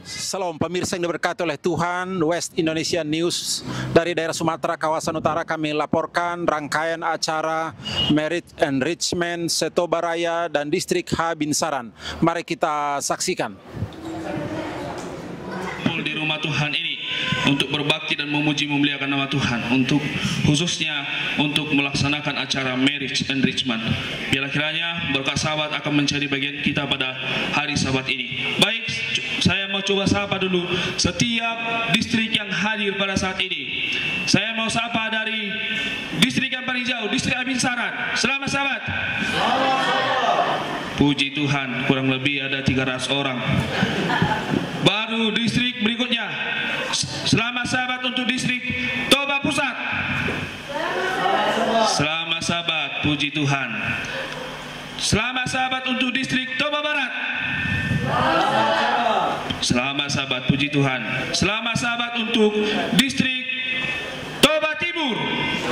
Salam pemirsa yang diberkati oleh Tuhan, West Indonesia News dari daerah Sumatera kawasan utara kami laporkan rangkaian acara Merit Enrichment Setobaraya dan Distrik H Binsaran. Mari kita saksikan. Di rumah Tuhan ini untuk berbakti dan memuji memuliakan nama Tuhan, untuk khususnya untuk melaksanakan acara Marriage Enrichment. Biarlah kiranya berkat Sabat akan menjadi bagian kita pada hari Sabat ini. Baik, saya mau coba sapa dulu setiap distrik yang hadir pada saat ini. Saya mau sapa dari distrik yang paling jauh, distrik Binsaran. Selamat Sabat. Puji Tuhan, kurang lebih ada 300 orang. Baru distrik berikutnya. Selamat Sabat untuk distrik Toba Pusat. Selamat Sabat, puji Tuhan. Selamat Sabat untuk distrik Toba Barat. Selamat Sabat, puji Tuhan. Selamat Sabat untuk distrik Toba Timur.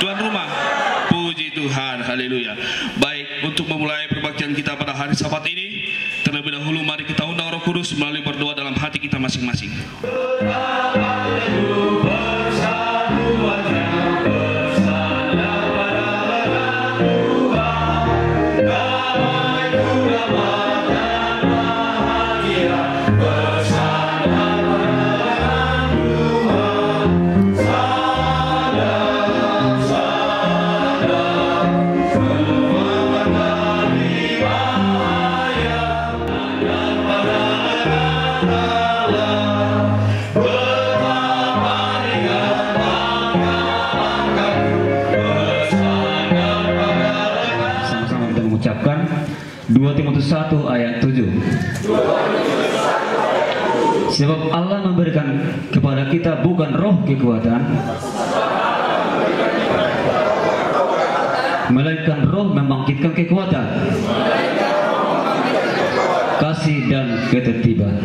Tuan rumah, puji Tuhan, haleluya. Baik, untuk memulai perbaktian kita pada hari Sabat ini, terlebih dahulu mari kita undang Roh Kudus melalui berdoa dalam hati kita masing-masing. Sama-sama kita mengucapkan 2 Timotius 1 ayat 7. Sebab Allah memberikan kepada kita bukan roh kekuatan, melainkan roh membangkitkan kekuatan, kasih dan ketertiban.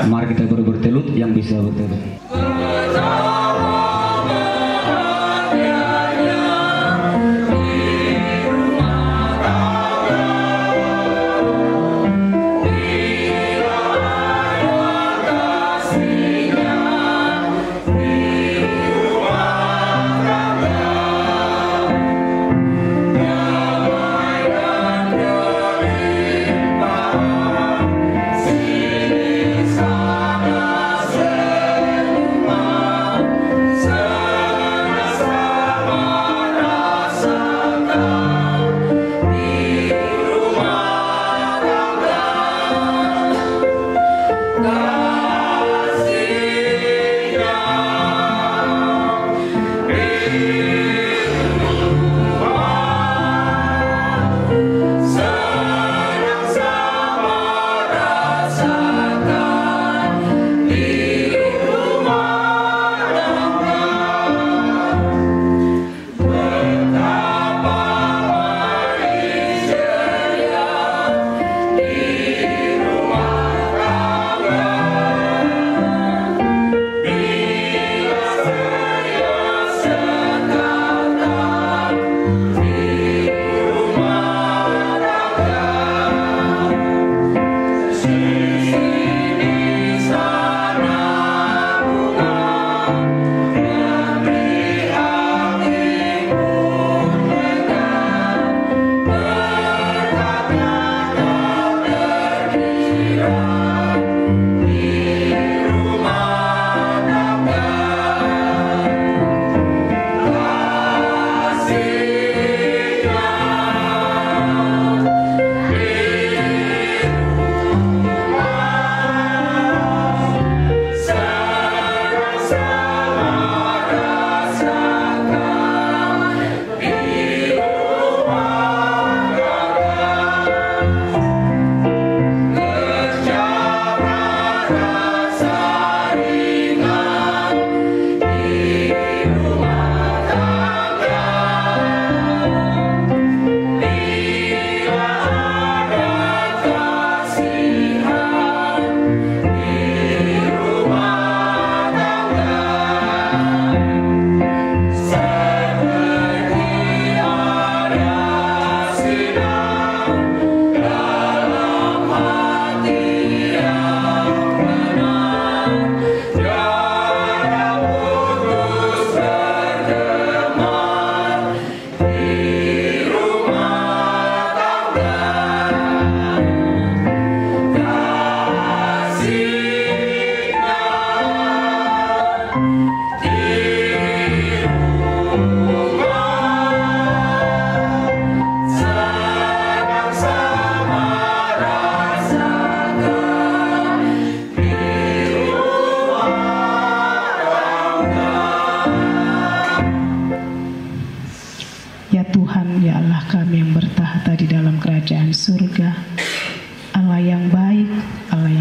Mari kita bertelut yang bisa bertelut.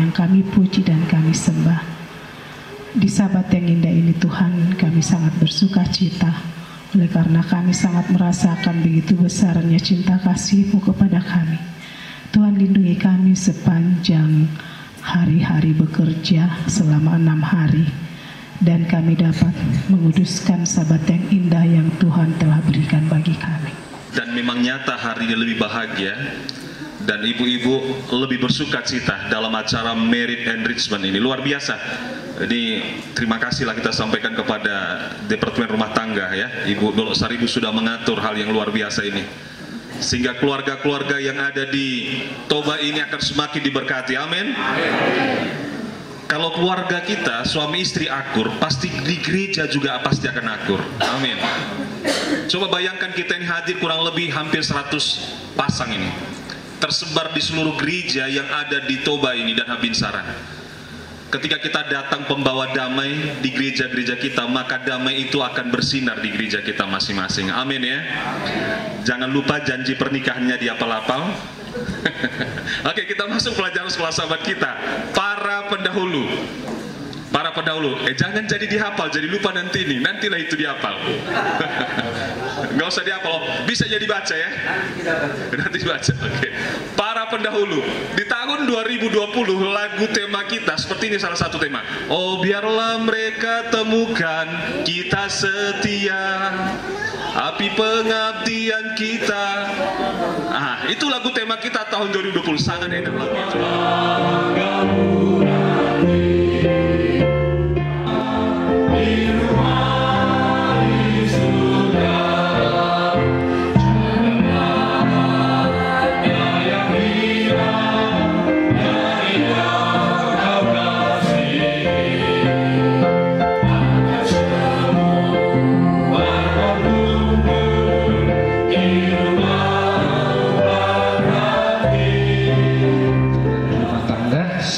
yang kami puji dan kami sembah. Di Sabat yang indah ini Tuhan, kami sangat bersuka cita oleh karena kami sangat merasakan begitu besarnya cinta kasih-Mu kepada kami. Tuhan, lindungi kami sepanjang hari-hari bekerja selama 6 hari, dan kami dapat menguduskan Sabat yang indah yang Tuhan telah berikan bagi kami. Dan memang nyata hari ini lebih bahagia dan ibu-ibu lebih bersuka cita dalam acara Merit Enrichment ini. Luar biasa. Jadi terima kasihlah kita sampaikan kepada Departemen Rumah Tangga ya. Ibu Dolok Saribu sudah mengatur hal yang luar biasa ini, sehingga keluarga-keluarga yang ada di Toba ini akan semakin diberkati. Amin. Kalau keluarga kita suami istri akur, pasti di gereja juga pasti akan akur. Amin. Coba bayangkan kita ini hadir kurang lebih hampir 100 pasang ini, tersebar di seluruh gereja yang ada di Toba ini dan Habinsaran. Ketika kita datang pembawa damai di gereja-gereja kita, maka damai itu akan bersinar di gereja kita masing-masing. Amin ya. Jangan lupa janji pernikahannya dihafal-hafal. Oke, kita masuk pelajaran sekolah sahabat kita. Para pendahulu. Para pendahulu, jangan jadi dihafal, jadi lupa nanti ini. Nantilah itu dihafal. Nggak usah dihafal, bisa jadi baca ya. Nanti baca. Oke. Para pendahulu, di tahun 2020 lagu tema kita seperti ini, salah satu tema. Oh biarlah mereka temukan kita setia, api pengabdian kita. Itu lagu tema kita tahun 2020, sangat enak lagu itu.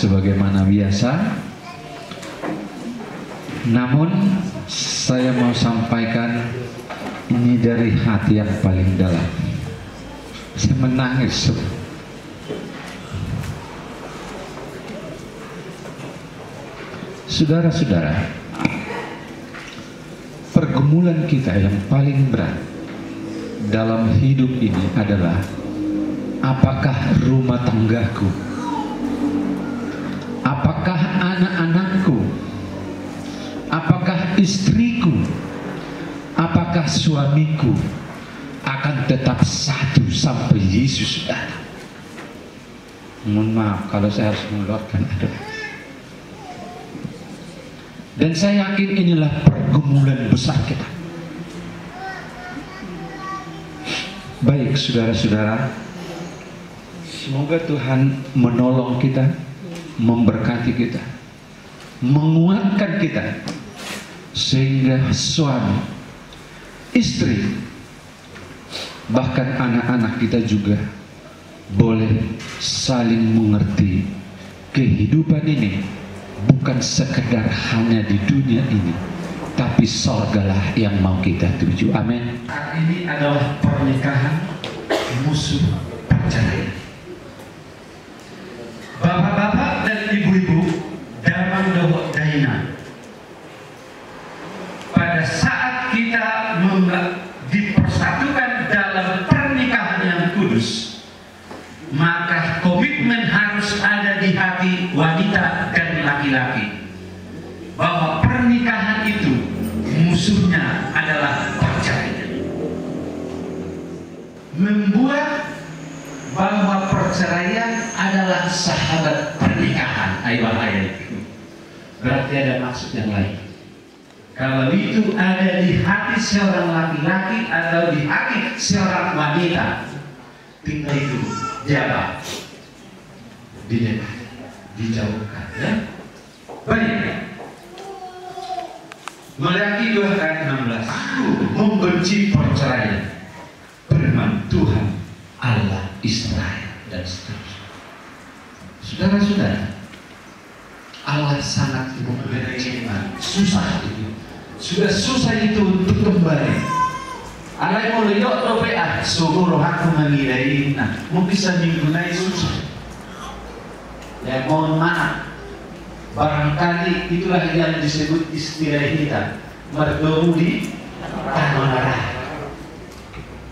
Sebagaimana biasa, namun saya mau sampaikan ini dari hati yang paling dalam. Saya menangis. Saudara-saudara, pergumulan kita yang paling berat dalam hidup ini adalah apakah rumah tanggaku, apakah anak-anakku, apakah istriku, apakah suamiku akan tetap satu sampai Yesus datang. Mohon maaf kalau saya harus mengeluarkan aduh. Dan saya yakin inilah pergumulan besar kita. Baik saudara-saudara, semoga Tuhan menolong kita, memberkati kita, menguatkan kita, sehingga suami, istri, bahkan anak-anak kita juga boleh saling mengerti kehidupan ini bukan sekedar hanya di dunia ini, tapi sorgalah yang mau kita tuju. Amin. Saat ini adalah pernikahan musuh perceraian. Bapak-bapak dan ibu-ibu dalam doa Daina, pada saat kita dipersatukan dalam pernikahan yang kudus, maka komitmen harus ada di hati wanita dan laki-laki bahwa pernikahan itu musuhnya adalah perceraian. Membuat bahwa perceraian adalah sahabat pernikahan. Ayat itu berarti ada maksud yang lain. Kalau itu ada di hati seorang laki-laki atau di hati seorang wanita, tinggal itu jabat, dijauhkan ya. Baik. Meleakhi 2 ayat 16. Aku membenci perceraian, firman Tuhan Allah Israel, dan seterusnya. Saudara-saudara, Allah sangat membenci. Susah itu. Sudah susah itu untuk kembali. Allah yang mulai doa suruh aku mengirai. Nah, mau bisa menggunakan susah. Ya, mohon maaf. Barangkali itulah yang disebut istilah kita merdomu di tanah merah.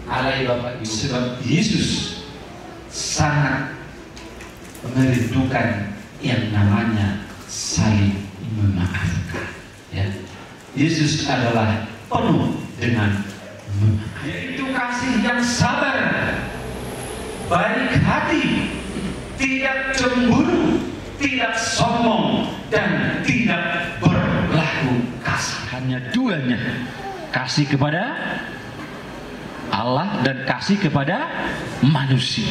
Alai Bapak Ibu. Sebab Yesus sangat merindukan yang namanya saling memaafkan. Ya. Yesus adalah penuh dengan memaafkan. Yaitu kasih yang sabar, baik hati, tidak cemburu, tidak sombong, dan tidak berlaku kasar. Hanya duanya, kasih kepada Allah dan kasih kepada manusia.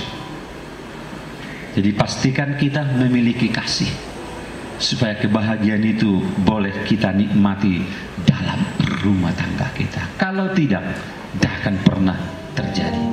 Jadi pastikan kita memiliki kasih, supaya kebahagiaan itu boleh kita nikmati dalam rumah tangga kita. Kalau tidak, tidak akan pernah terjadi.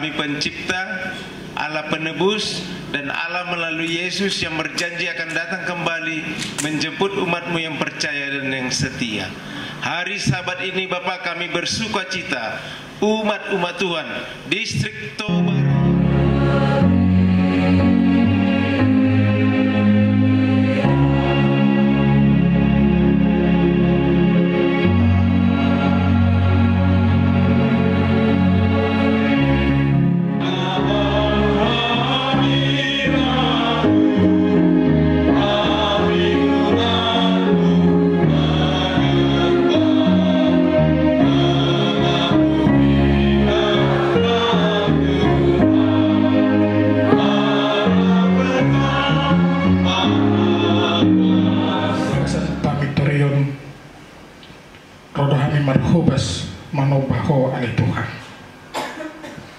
Pencipta, Allah penebus, dan Allah melalui Yesus yang berjanji akan datang kembali menjemput umatmu yang percaya dan yang setia. Hari Sabat ini Bapa, kami bersuka cita, umat-umat Tuhan distrik Toba. Marhubas manobaho ali Tuhan.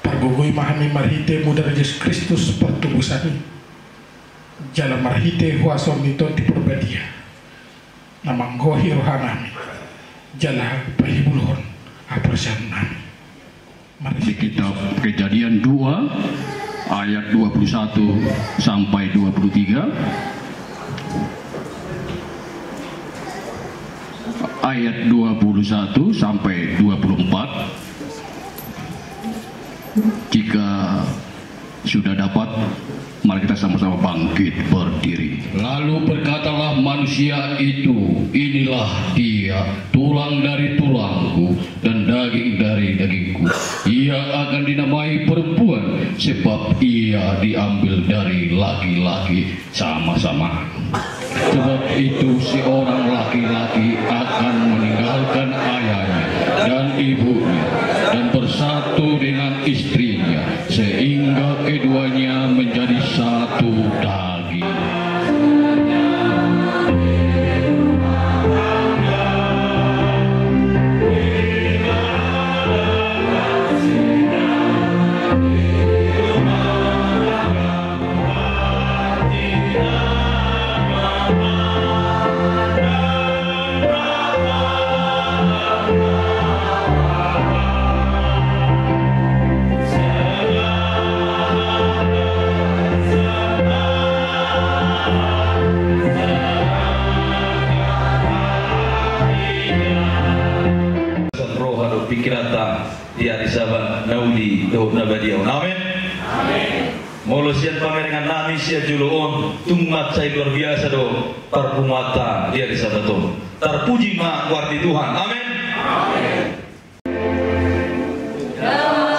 Pargugui mahami marhite mudar Yesus Kristus pertubusani. Jala marhite huason itu diperbadia. Namanggohi rohanami. Jala pahibulhon apersan nami. Di kitab Kejadian 2 ayat 21 sampai 23. Ayat 21 sampai 24. Jika sudah dapat, mari kita sama-sama bangkit berdiri. Lalu berkatalah manusia itu, inilah dia, tulang dari tulangku dan daging dari dagingku. Ia akan dinamai perempuan, sebab ia diambil dari laki-laki. Sama-sama. Sebab itu seorang laki-laki akan meninggalkan ayahnya dan ibunya dan bersatu dengan istrinya, sehingga keduanya menjadi satu daging. pikirata dia disaba nauli do nabadia. Amin. Amin. Molosian pamerengan nami sia juluon tumat cai luar biasa do tarpumata dia disaba to. Terpuji ma warti Tuhan. Amin. Amin. Oh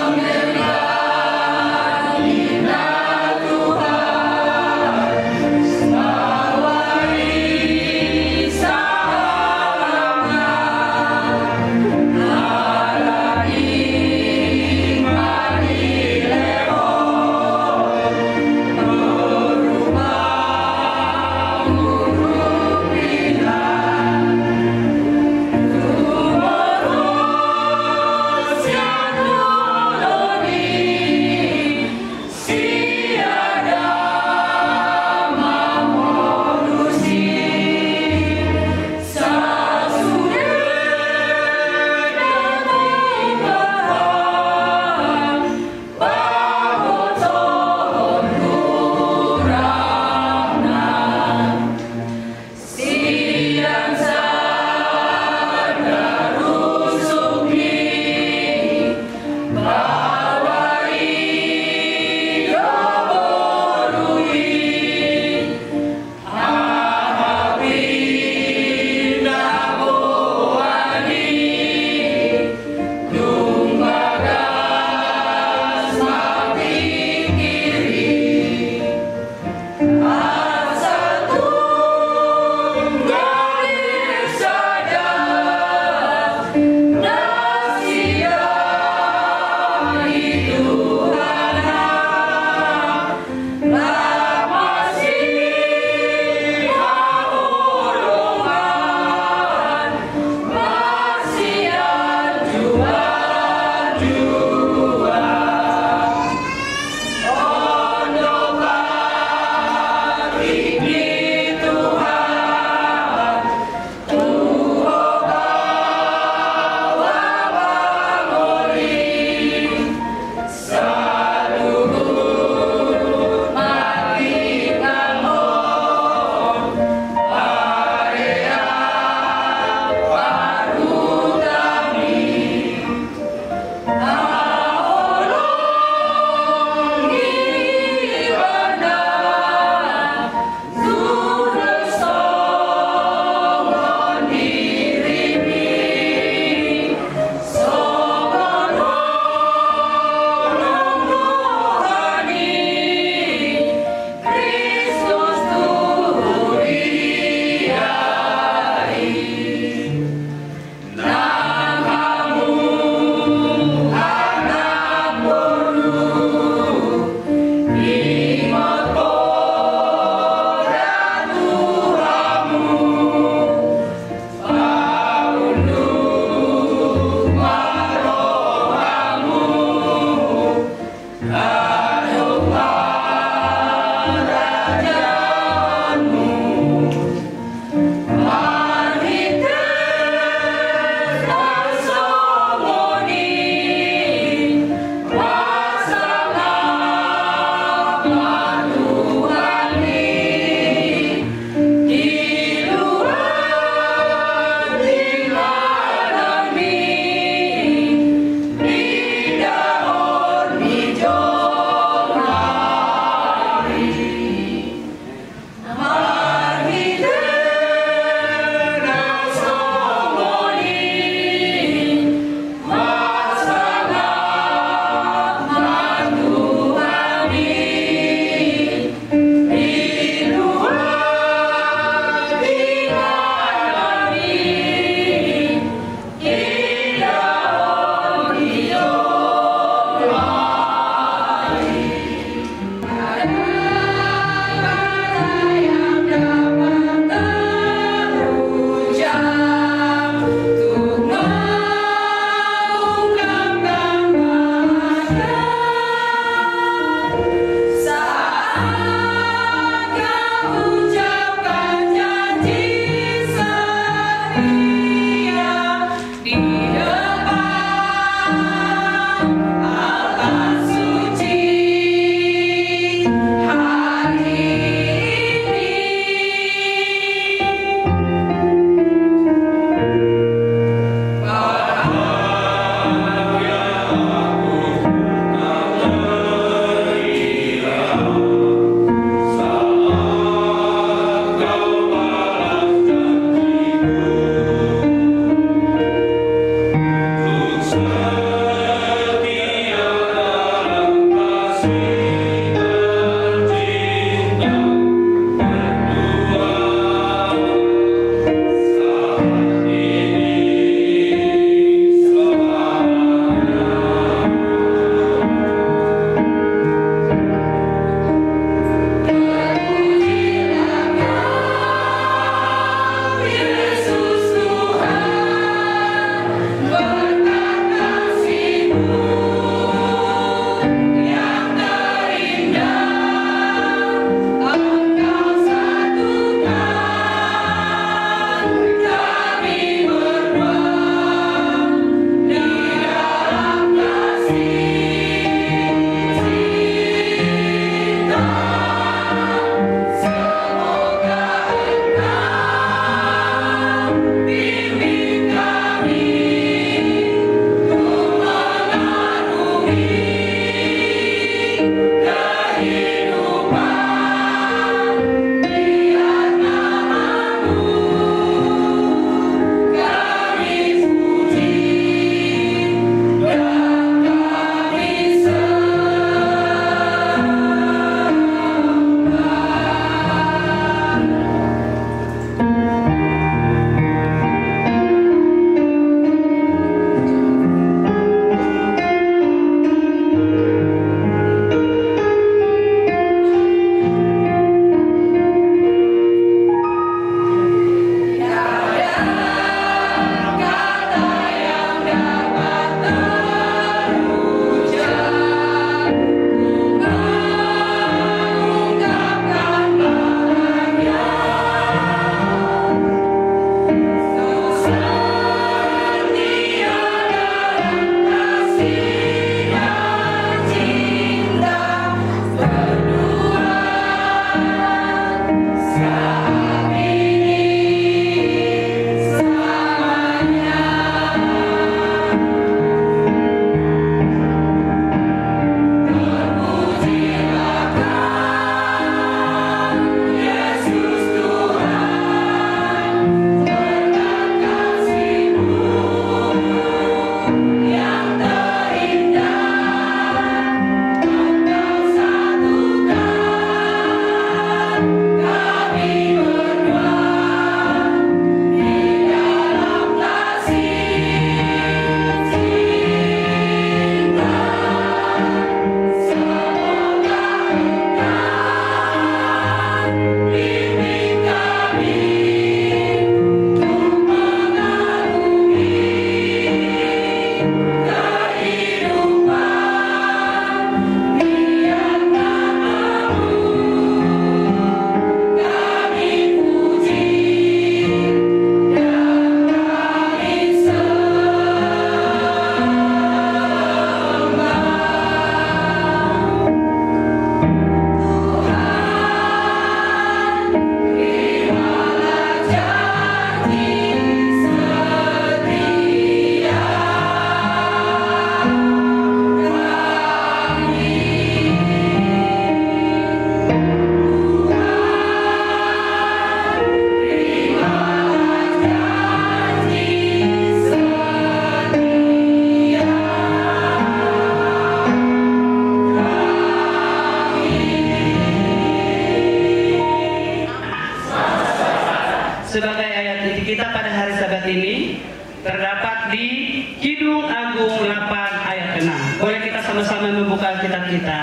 ayat 6. Boleh kita sama-sama membuka kitab kita?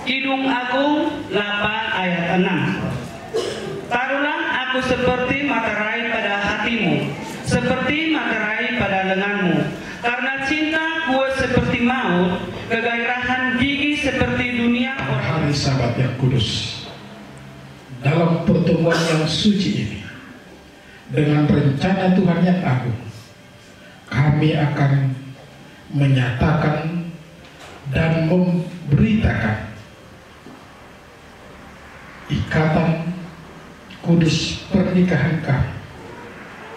Kidung Agung 8 ayat 6. Taruhlah aku seperti materai pada hatimu, seperti materai pada lenganmu. Karena cinta kuat seperti maut, kegairahan gigi seperti dunia. Hari Sabat yang kudus, dalam pertemuan yang suci ini, dengan rencana Tuhan yang agung, kami akan menyatakan dan memberitakan ikatan kudus pernikahan kami,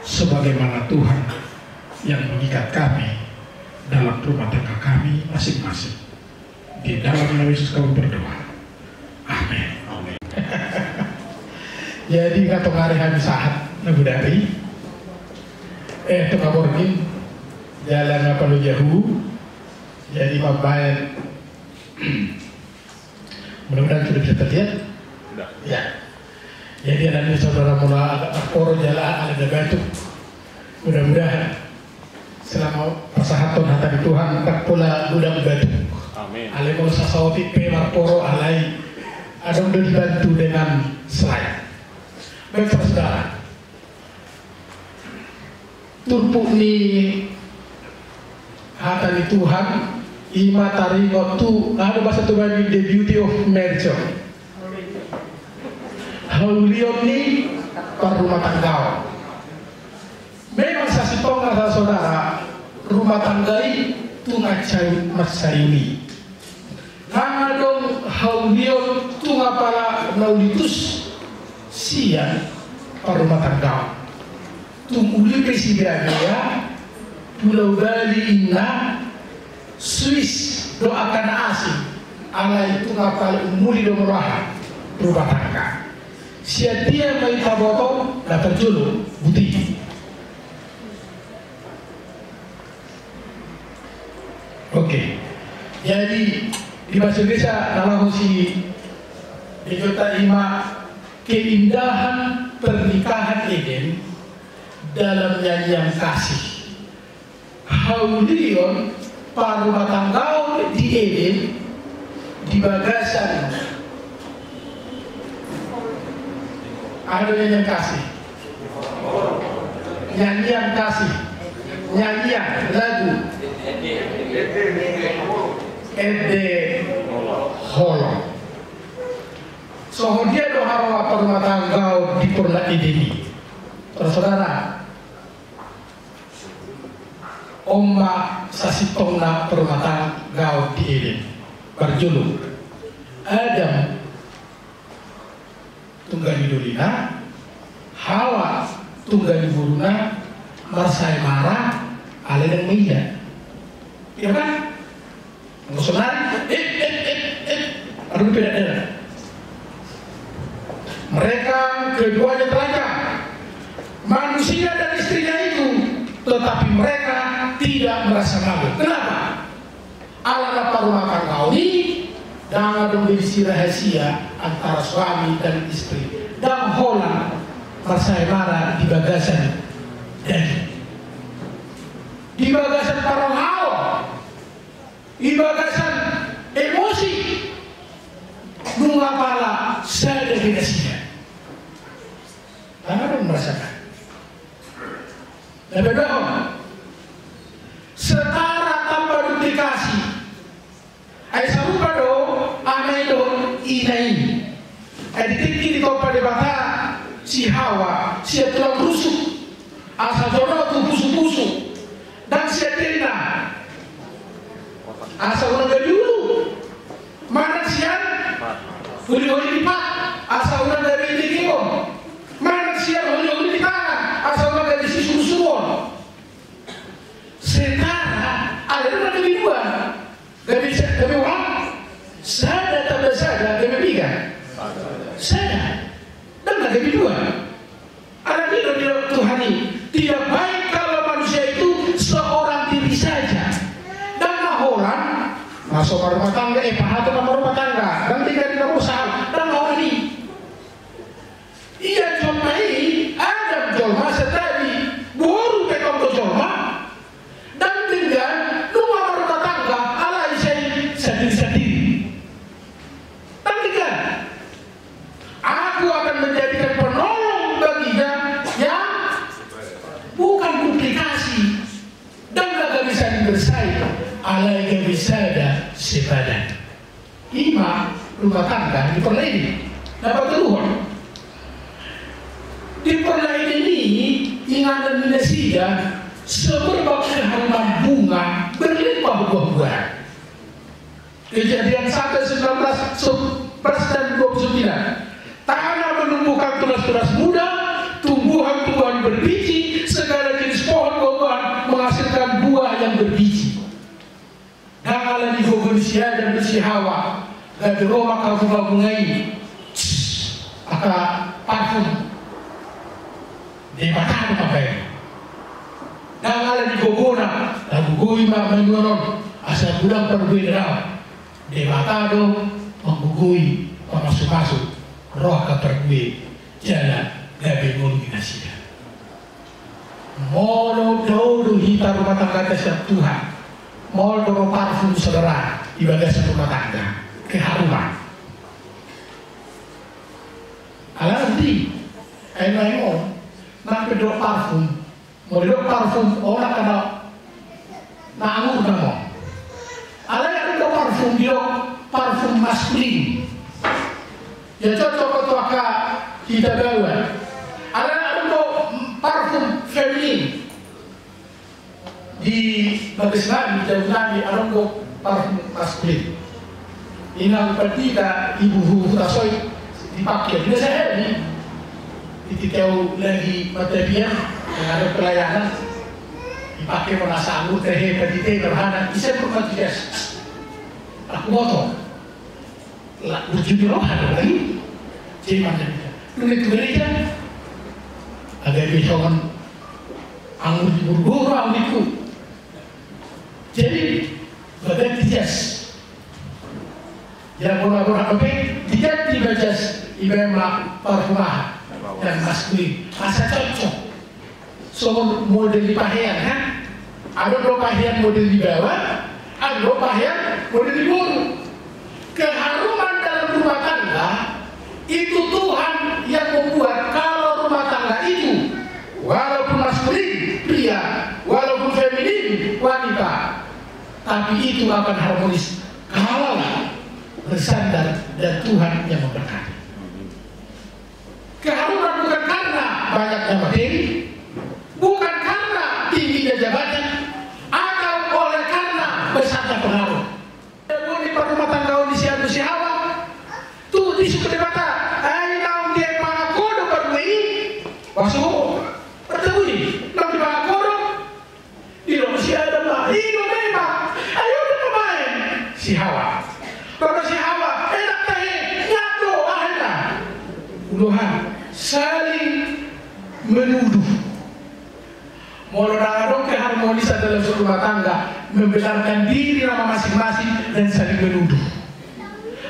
sebagaimana Tuhan yang mengikat kami dalam rumah tangga kami masing-masing. Di dalam nama Yesus kami berdoa. Amin. Jadi katong hari saat nabudari tukaborgin jalan apa lu jauh, jadi mabayan mudah-mudahan sudah bisa terlihat ya. Jadi ada saudara mula agak poro jalan ada batu, mudah-mudahan selama pasahaton hati Tuhan tak pula gudang batu. Amin. Alemol sasawati pemar poro alai ada udah dibantu dengan slide. Baik saudara, turpu ni hati Tuhan ima tari waktu ada bahasa Tuhan the beauty of marriage. Haulion ni rumah tangga. Memang sasipong nasa saudara rumah tangga itu macayuni. Nang dong haulion tu ngapala naulitus sian rumah tangga. Tumuli presidennya Pulau Bali Inna Swiss doakan asing ala itu ngapala umuli domuraha rumah tangga. Sia dia mai taboto na terjulu buti. Oke. Jadi di bahasa Indonesia nalang si dikata ima keindahan pernikahan Eden dalam nyanyian kasih. Haulion parumah tangga di Eden di bagasan ada nyanyian kasih, nyanyian kasih, nyanyian lagu Ede Holo. So dia doa apa rumah tangga di purna ini, saudara. Oma sasitongna rumah tangga di Eden berjuluk Adam tunggal idolina, Hawa tunggal buruna, Marsai marah, ale dan Meida. Ya kan? Musuhnari, aduh beda. Mereka keduanya terancam, manusia dan istrinya itu, tetapi mereka tidak merasa malu. Kenapa? Allah dapat rumah tangga ini dan menjadi rahasia antara suami dan istri. Dan holang Marsai marah di bagasan dan di bagasan parahal, di bagasan emosi, mengapala saya definisinya. Karena belum merasakan. Lebih dahulu, setara tanpa duplikasi. Aisyah rupa do, anai do, inai. Editik di topa debata si Hawa, si tulang rusuk, asa jodoh tu busuk-busuk, dan si Tirina. Asa ulang dari dulu, mana sian? Huli-huli lipat, asa ulang dari Tikimon. Mana sian huli-huli di tangan, asa ulang dari si suruh-suruh. Setara, ada lebih dua. Gabi orang, sada tambah sada, gabi tiga. Sada, dan gabi dua. Ada di Tuhan ini. Tidak baik kalau manusia itu seorang diri saja. Dan maholan, masuk rumah tangga, pahat nama rumah tangga. Dan tidak di nomor usaha, dan maholan ini. Ia jolma ini, ada jolma setadi, baru petong jolma. Dan tinggal, nunggu selesai alai kebisada sepadan. Ima rumah tangga diperlain dapat keluar. Diperlain ini ingatan Indonesia seberbagai halaman bunga berlimpah buah-buahan. Kejadian 1:19 dan 29. Tanah menumbuhkan tunas-tunas muda, tumbuhan-tumbuhan berbiji, segala jenis pohon buah-buahan menghasilkan buah yang berbiji. Dangalah di Indonesia dan besi Hawa, dari Roma kau bungai, maka parfum di mata pakai. Dangalah di Gogona, lagu Goima menurun, asal bulan berbeda. Di mata do menggugui, masuk-masuk, roh kepergui, jalan gabi mulginasi. Molo dodo hita rumah tangga setiap Tuhan. Molo dodo parfum saudara di bagasan rumah tangga. Keharuman. Alam di, ayo nak pedok parfum, mau pedok parfum orang kena nangur kamu. Alam yang pedok parfum dia parfum maskulin. Ya cocok untuk kita bawa. Alam yang pedok parfum feminin. Di bagas nabi jauh nabi alam pedok parfum maskulin. Inang pertida ibu tasoi dipakai. Tidak saya ini. Ketika lagi matabian yang ada pelayanan dipakai merasa anggur teh petite berhana. Bisa bermatias. Aku moto. Lah ujung rohan lagi. Jadi mana? Nulis gereja. Ada bisokan anggur diburu-buru anggurku. Jadi bermatias. Yang bola-bola apa? Tidak dibaca ibema parfumah dan maskulin. Masa cocok. So model di pakaian, kan? Ada dua pakaian model di bawah, ada dua pakaian model di bawah. Keharuman dalam rumah tangga itu Tuhan yang membuat. Kalau rumah tangga itu walaupun maskulin pria, walaupun feminin wanita, tapi itu akan harmonis. Kalau bersandar dan Tuhan yang memberkati. Keharuman bukan karena banyaknya materi, bukan karena tingginya jabatan, atau oleh karena besarnya pengaruh. Di rumah tangga di si Hawa, tuh di suku debata, ayo naum dia pangakodo berdui, masuk bertemu ini, naum di pangakodo, di si ada mah, ini memang, ayo udah pemain si Hawa. Kalau si Hawa enak teh nyatu akhirnya Tuhan saling menuduh. Mau keharmonisan dalam suatu rumah tangga, membesarkan diri nama masing-masing dan saling menuduh.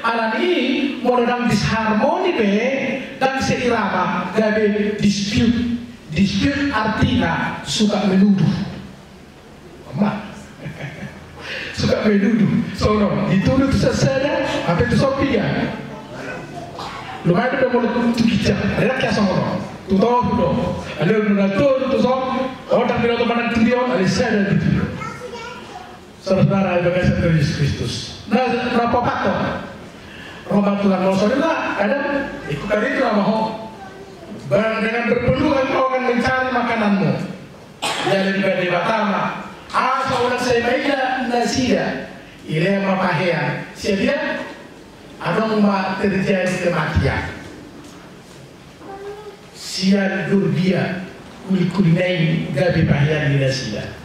Alam ini mau disharmoni be dan seirama gabe dispute. Dispute artinya suka menuduh. Suka menuduh, sono dituduh itu sesada, apa itu sopia. Lumayan udah mulai tuh kijak, ada kayak sono, tuh tahu, ada udah tuh sono, orang bilang teman dia, ada saya itu. Saudara bagaimana dari Yesus Kristus. Nah, berapa patok? Roman Tuhan mau saudara, ada ikut kali itu mau. Dengan berpeluang kau akan mencari makananmu. Jadi di Batama. Asa orang saya baiknya nasida ilmu pahean sedia adong ma terjadi kematian sian durbia kulikulinain gabi pahean di nasida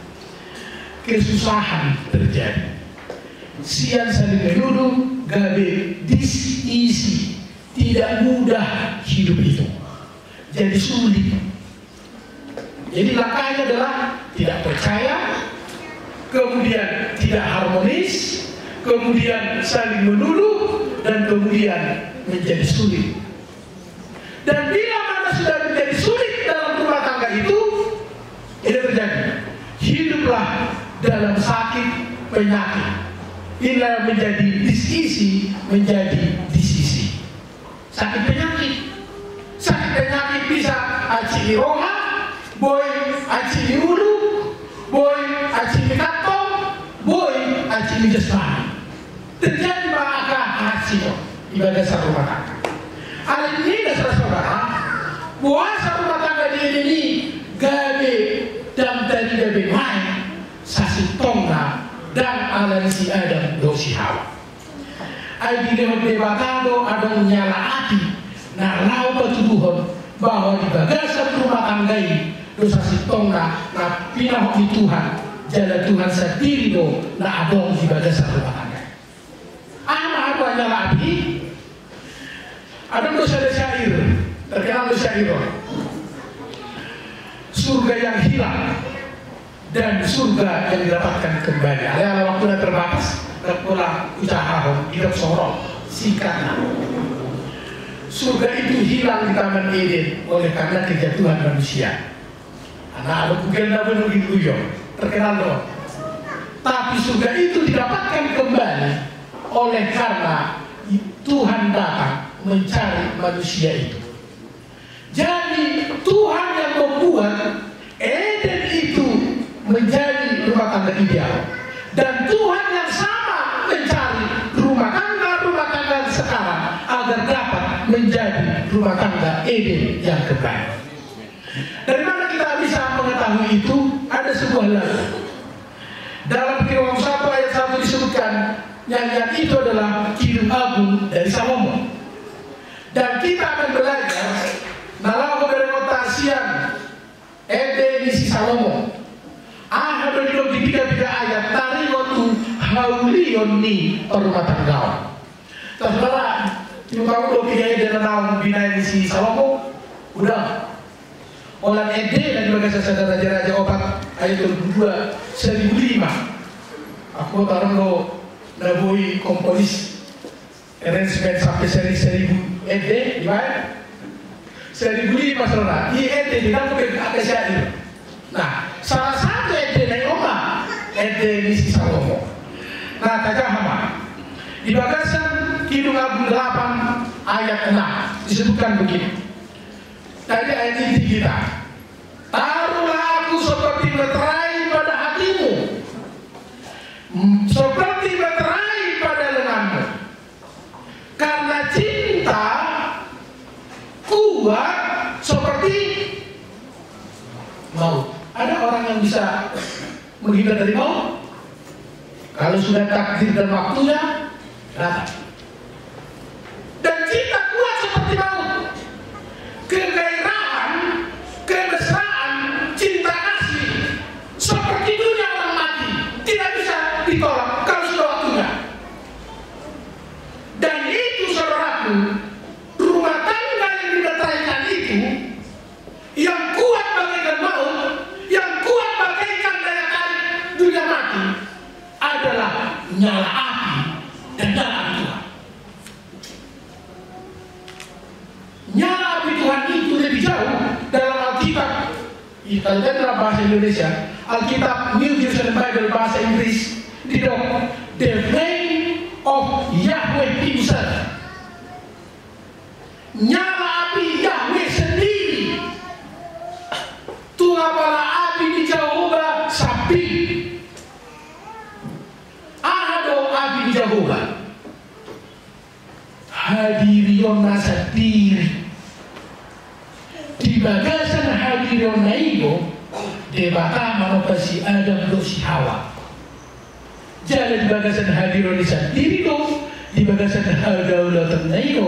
kesusahan terjadi sian saling menuduh gabi disisi tidak mudah hidup itu jadi sulit. Jadi langkahnya adalah tidak percaya, kemudian tidak harmonis, kemudian saling menuduh, dan kemudian menjadi sulit. Dan bila mana sudah menjadi sulit dalam rumah tangga itu, ini terjadi. Hiduplah dalam sakit penyakit. Inilah menjadi disisi, menjadi disisi. Sakit penyakit. Sakit penyakit bisa aci roha, boy aci ulu, boy aci kantong, caci jasmani. Terjadi maka hasil ibadah rumah tangga. Hal ini saudara, puasa rumah tangga di ini gabe dan tadi gabe main sasi tonga dan alansi Adam dosi Hawa. Ai di debatado ada nyala api na lau patuduhon bahwa di bagasan rumah tangga ini dosa si tonga na pinah di Tuhan jalan Tuhan sendiri do na adong di bagasan rumah tangga. Apa nyala api? Ada dosa syair terkenal syair surga yang hilang dan surga yang didapatkan kembali. Ada waktu yang terbatas dan pulang ucaha hidup sorong singkatnya. Surga itu hilang di Taman Eden oleh karena kejatuhan manusia. Anak bukan nabi Nuh terkenal dong. Tapi surga itu didapatkan kembali oleh karena Tuhan datang mencari manusia itu. Jadi Tuhan yang membuat Eden itu menjadi rumah tangga ideal, dan Tuhan yang sama mencari rumah tangga sekarang agar dapat menjadi rumah tangga Eden yang kembali. Dari mana kita bisa mengetahui itu? Ada sebuah lagu dalam Kidung 1 ayat 1 disebutkan nyanyian itu adalah Kidung Agung dari Salomo. Dan kita akan belajar nalau berengotasian Eden isi Salomo. Ada di 3 ayat tari waktu haulion ni rumah tangga. Saudara, yung tahu 3 Eden nalau bina isi Salomo udah. Olan Eden dan juga saudara raja-raja obat ayat 2 1005. Aku taruh lo nabui komponis arrangement sampai 1000 ED di mana? 1005 saudara. Di ED di dalam ada syair. Nah, salah satu ED dari Oma ED di Salomo. Nah, tajahama di bagasan Kidung Agung 8 ayat 6 disebutkan begini. Tadi ayat inti kita, taruhlah aku seperti meterai pada hatimu, seperti meterai pada lenganmu, karena cinta kuat seperti maut. Ada orang yang bisa menghindar dari maut? Kalau sudah takdir dan waktunya datang. Dan cinta kuat seperti maut. Kegairahan, kemesraan, cinta kasih seperti dunia orang mati, tidak bisa ditolak kalau sudah waktunya. Dan itu saudaraku, rumah tangga yang dimeteraikan itu yang kuat bagaikan maut, yang kuat bagaikan daya tarik dunia mati adalah nyala api dan dalam Tuhan. Nyala api Tuhan itu lebih jauh dalam Alkitab. Kalau dalam bahasa Indonesia, Alkitab New Jerusalem Bible bahasa Inggris, tidak the flame of Yahweh himself. Nyala api Yahweh sendiri. Tuhan bala api di Jehovah sapi. Ada api di Jehovah. Hadiriona sendiri. Di bagasan hadiriona itu debata manopasi Adam dosi Hawa. Jalan di bagasan hadiriona sendiri itu di bagasan hadaulatan itu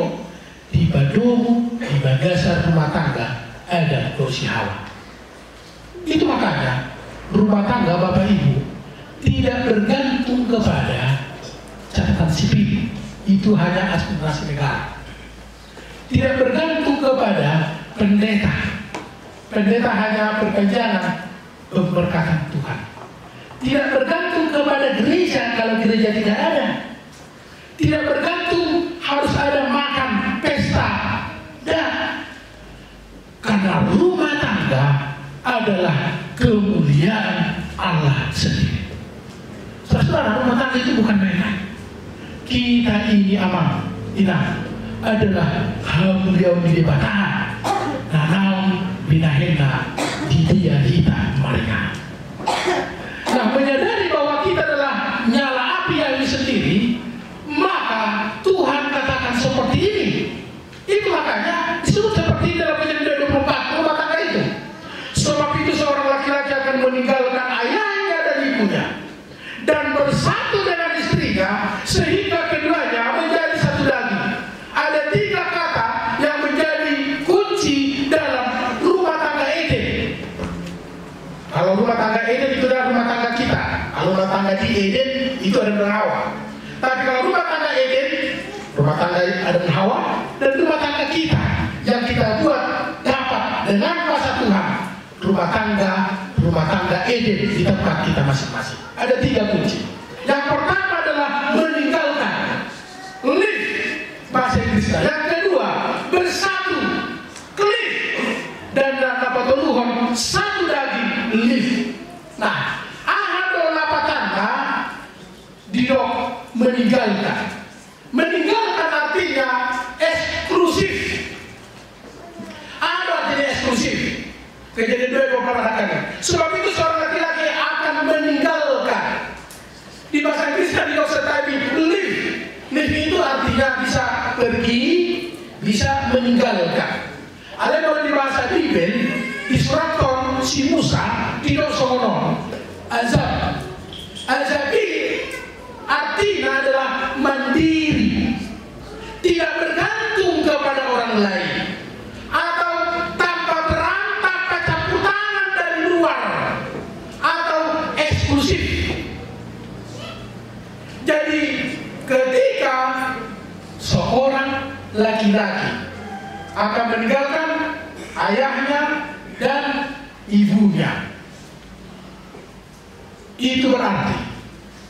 di badomu di bagasan rumah tangga Adam dosi Hawa. Itu makanya rumah tangga Bapak Ibu tidak bergantung kepada catatan sipil, itu hanya aspirasi negara. Tidak bergantung kepada pendeta. Pendeta hanya perpanjangan pemberkatan Tuhan. Tidak bergantung kepada gereja kalau gereja tidak ada. Tidak bergantung harus ada makan pesta. Dan karena rumah tangga adalah kemuliaan Allah sendiri. Saudara, rumah tangga itu bukan main-main. Kita ini aman, tidak adalah beliau di debatan. Nanau binahena di dia kita mereka. Nah, menyadari bahwa kita adalah nyala api sendiri, maka Tuhan katakan seperti ini. Itu makanya disebut seperti ini dalam Kejadian 24 rumah tangga itu. Sebab itu seorang laki-laki akan meninggalkan ayahnya dan ibunya dan bersatu dengan istrinya sehingga keduanya menjadi satu daging. Ada 3 kata yang menjadi kunci dalam rumah tangga Eden. Kalau rumah tangga Eden itu adalah rumah tangga kita. Kalau rumah tangga di Eden itu ada dengan Hawa. Tapi kalau rumah tangga Eden, rumah tangga ada dengan Hawa, dan rumah tangga kita yang kita buat dapat dengan kuasa Tuhan. Rumah tangga Eden di tempat kita masing-masing. Ada 3 kunci. Yang pertama adalah meninggalkan, live bahasa Inggrisnya. Yang kedua bersatu, cleave, dan dapat Tuhan satu daging, live. Nah, ahado lapatanda didok meninggalkan. Meninggalkan artinya eksklusif. Ada artinya eksklusif. Kejadian 2 mengatakan. Sebab itu seorang laki-laki akan meninggalkan. Di bahasa Inggrisnya di dosa tadi live. Live itu artinya bisa pergi, bisa meninggalkan. Ada kalau di bahasa Bibel di surat Ton si Musa tidak sono azab. Azabi artinya adalah mandiri, tidak bergantung kepada orang lain, atau tanpa peran, tanpa campur tangan dari luar, atau eksklusif. Jadi ketika seorang laki-laki akan meninggalkan ayahnya dan ibunya, itu berarti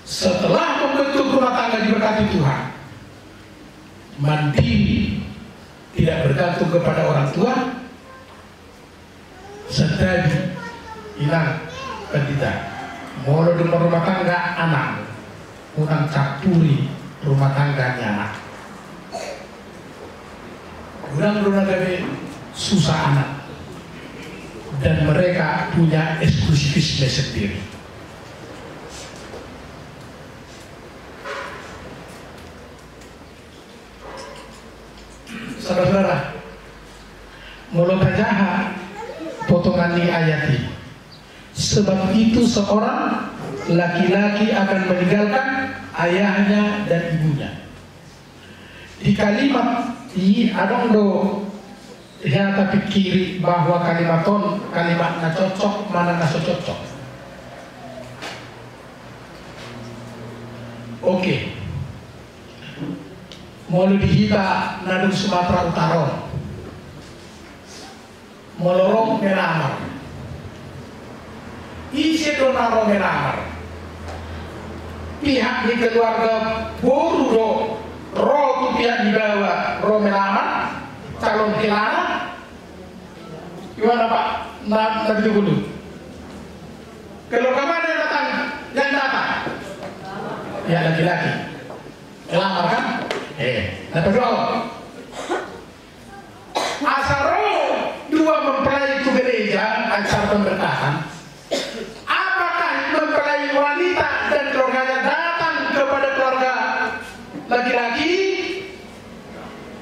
setelah membentuk rumah tangga diberkati Tuhan, mandiri, tidak bergantung kepada orang tua, sedari hilang pendeta, molo di rumah tangga anak, kurang campuri rumah tangganya anak. Kurang kami susah anak, dan mereka punya eksklusivisme sendiri. Saudara-saudara, mulut jahat potongan di ayat ini. Sebab itu seorang laki-laki akan meninggalkan ayahnya dan ibunya. Di kalimat ini ada ya tapi kiri bahwa kalimatnya cocok mana nggak cocok. Oke. Molo dihita nadung Sumatera Utara, molorong melamar, isi donaro melamar, pihak di keluarga boru roh tu pihak di bawah roh melamar, calon kelana, gimana Pak? Nanti dulu. Kalau kemana yang datang? Ya laki-laki, melamar kan? Dapat doa. Asaro 2 mempelai itu gereja acara pemberkatan. Apakah mempelai wanita dan keluarganya datang kepada keluarga laki-laki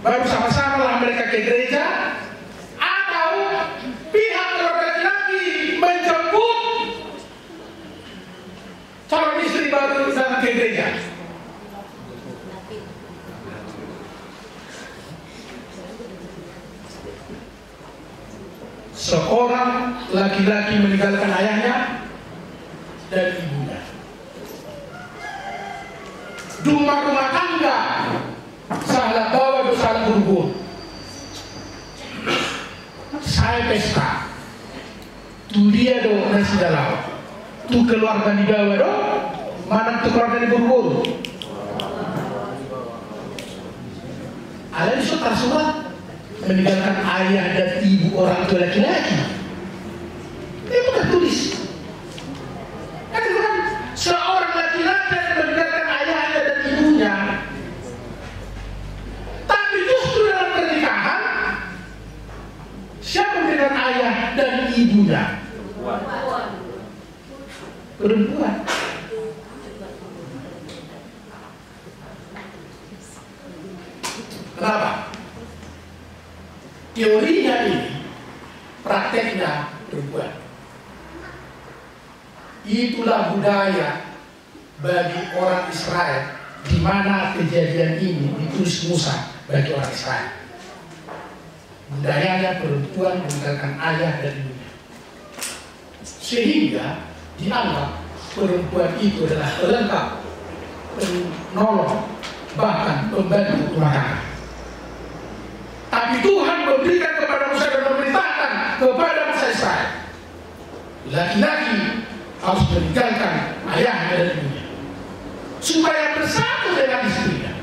baru sama-sama lah mereka ke gereja, atau pihak keluarga laki-laki menjemput calon istri baru datang ke gereja? Seorang laki-laki meninggalkan ayahnya dan ibunya. Rumah tangga salah bawa dosa berhubung. Saya pesta, tu dia do nasi dalam, tu keluarga di bawah do, mana tu keluarga di berburu. Ada di surat meninggalkan ayah dan ibu orang tua laki-laki. Ini bukan tulis. Kan seorang laki-laki yang meninggalkan ayahnya dan ibunya. Tapi justru dalam pernikahan, siapa meninggalkan ayah dan ibunya? Perempuan. teorinya ini, prakteknya berbuat. Itulah budaya bagi orang Israel, di mana kejadian ini ditulis Musa bagi orang Israel. Budayanya perempuan meninggalkan ayah dan ibunya, sehingga dianggap perempuan itu adalah pelengkap, penolong, bahkan pembantu rumah tangga. Tapi Tuhan memberikan kepada Musa dan memerintahkan kepada Musa Israel, laki-laki harus meninggalkan ayahnya dan ibunya supaya bersatu dengan istrinya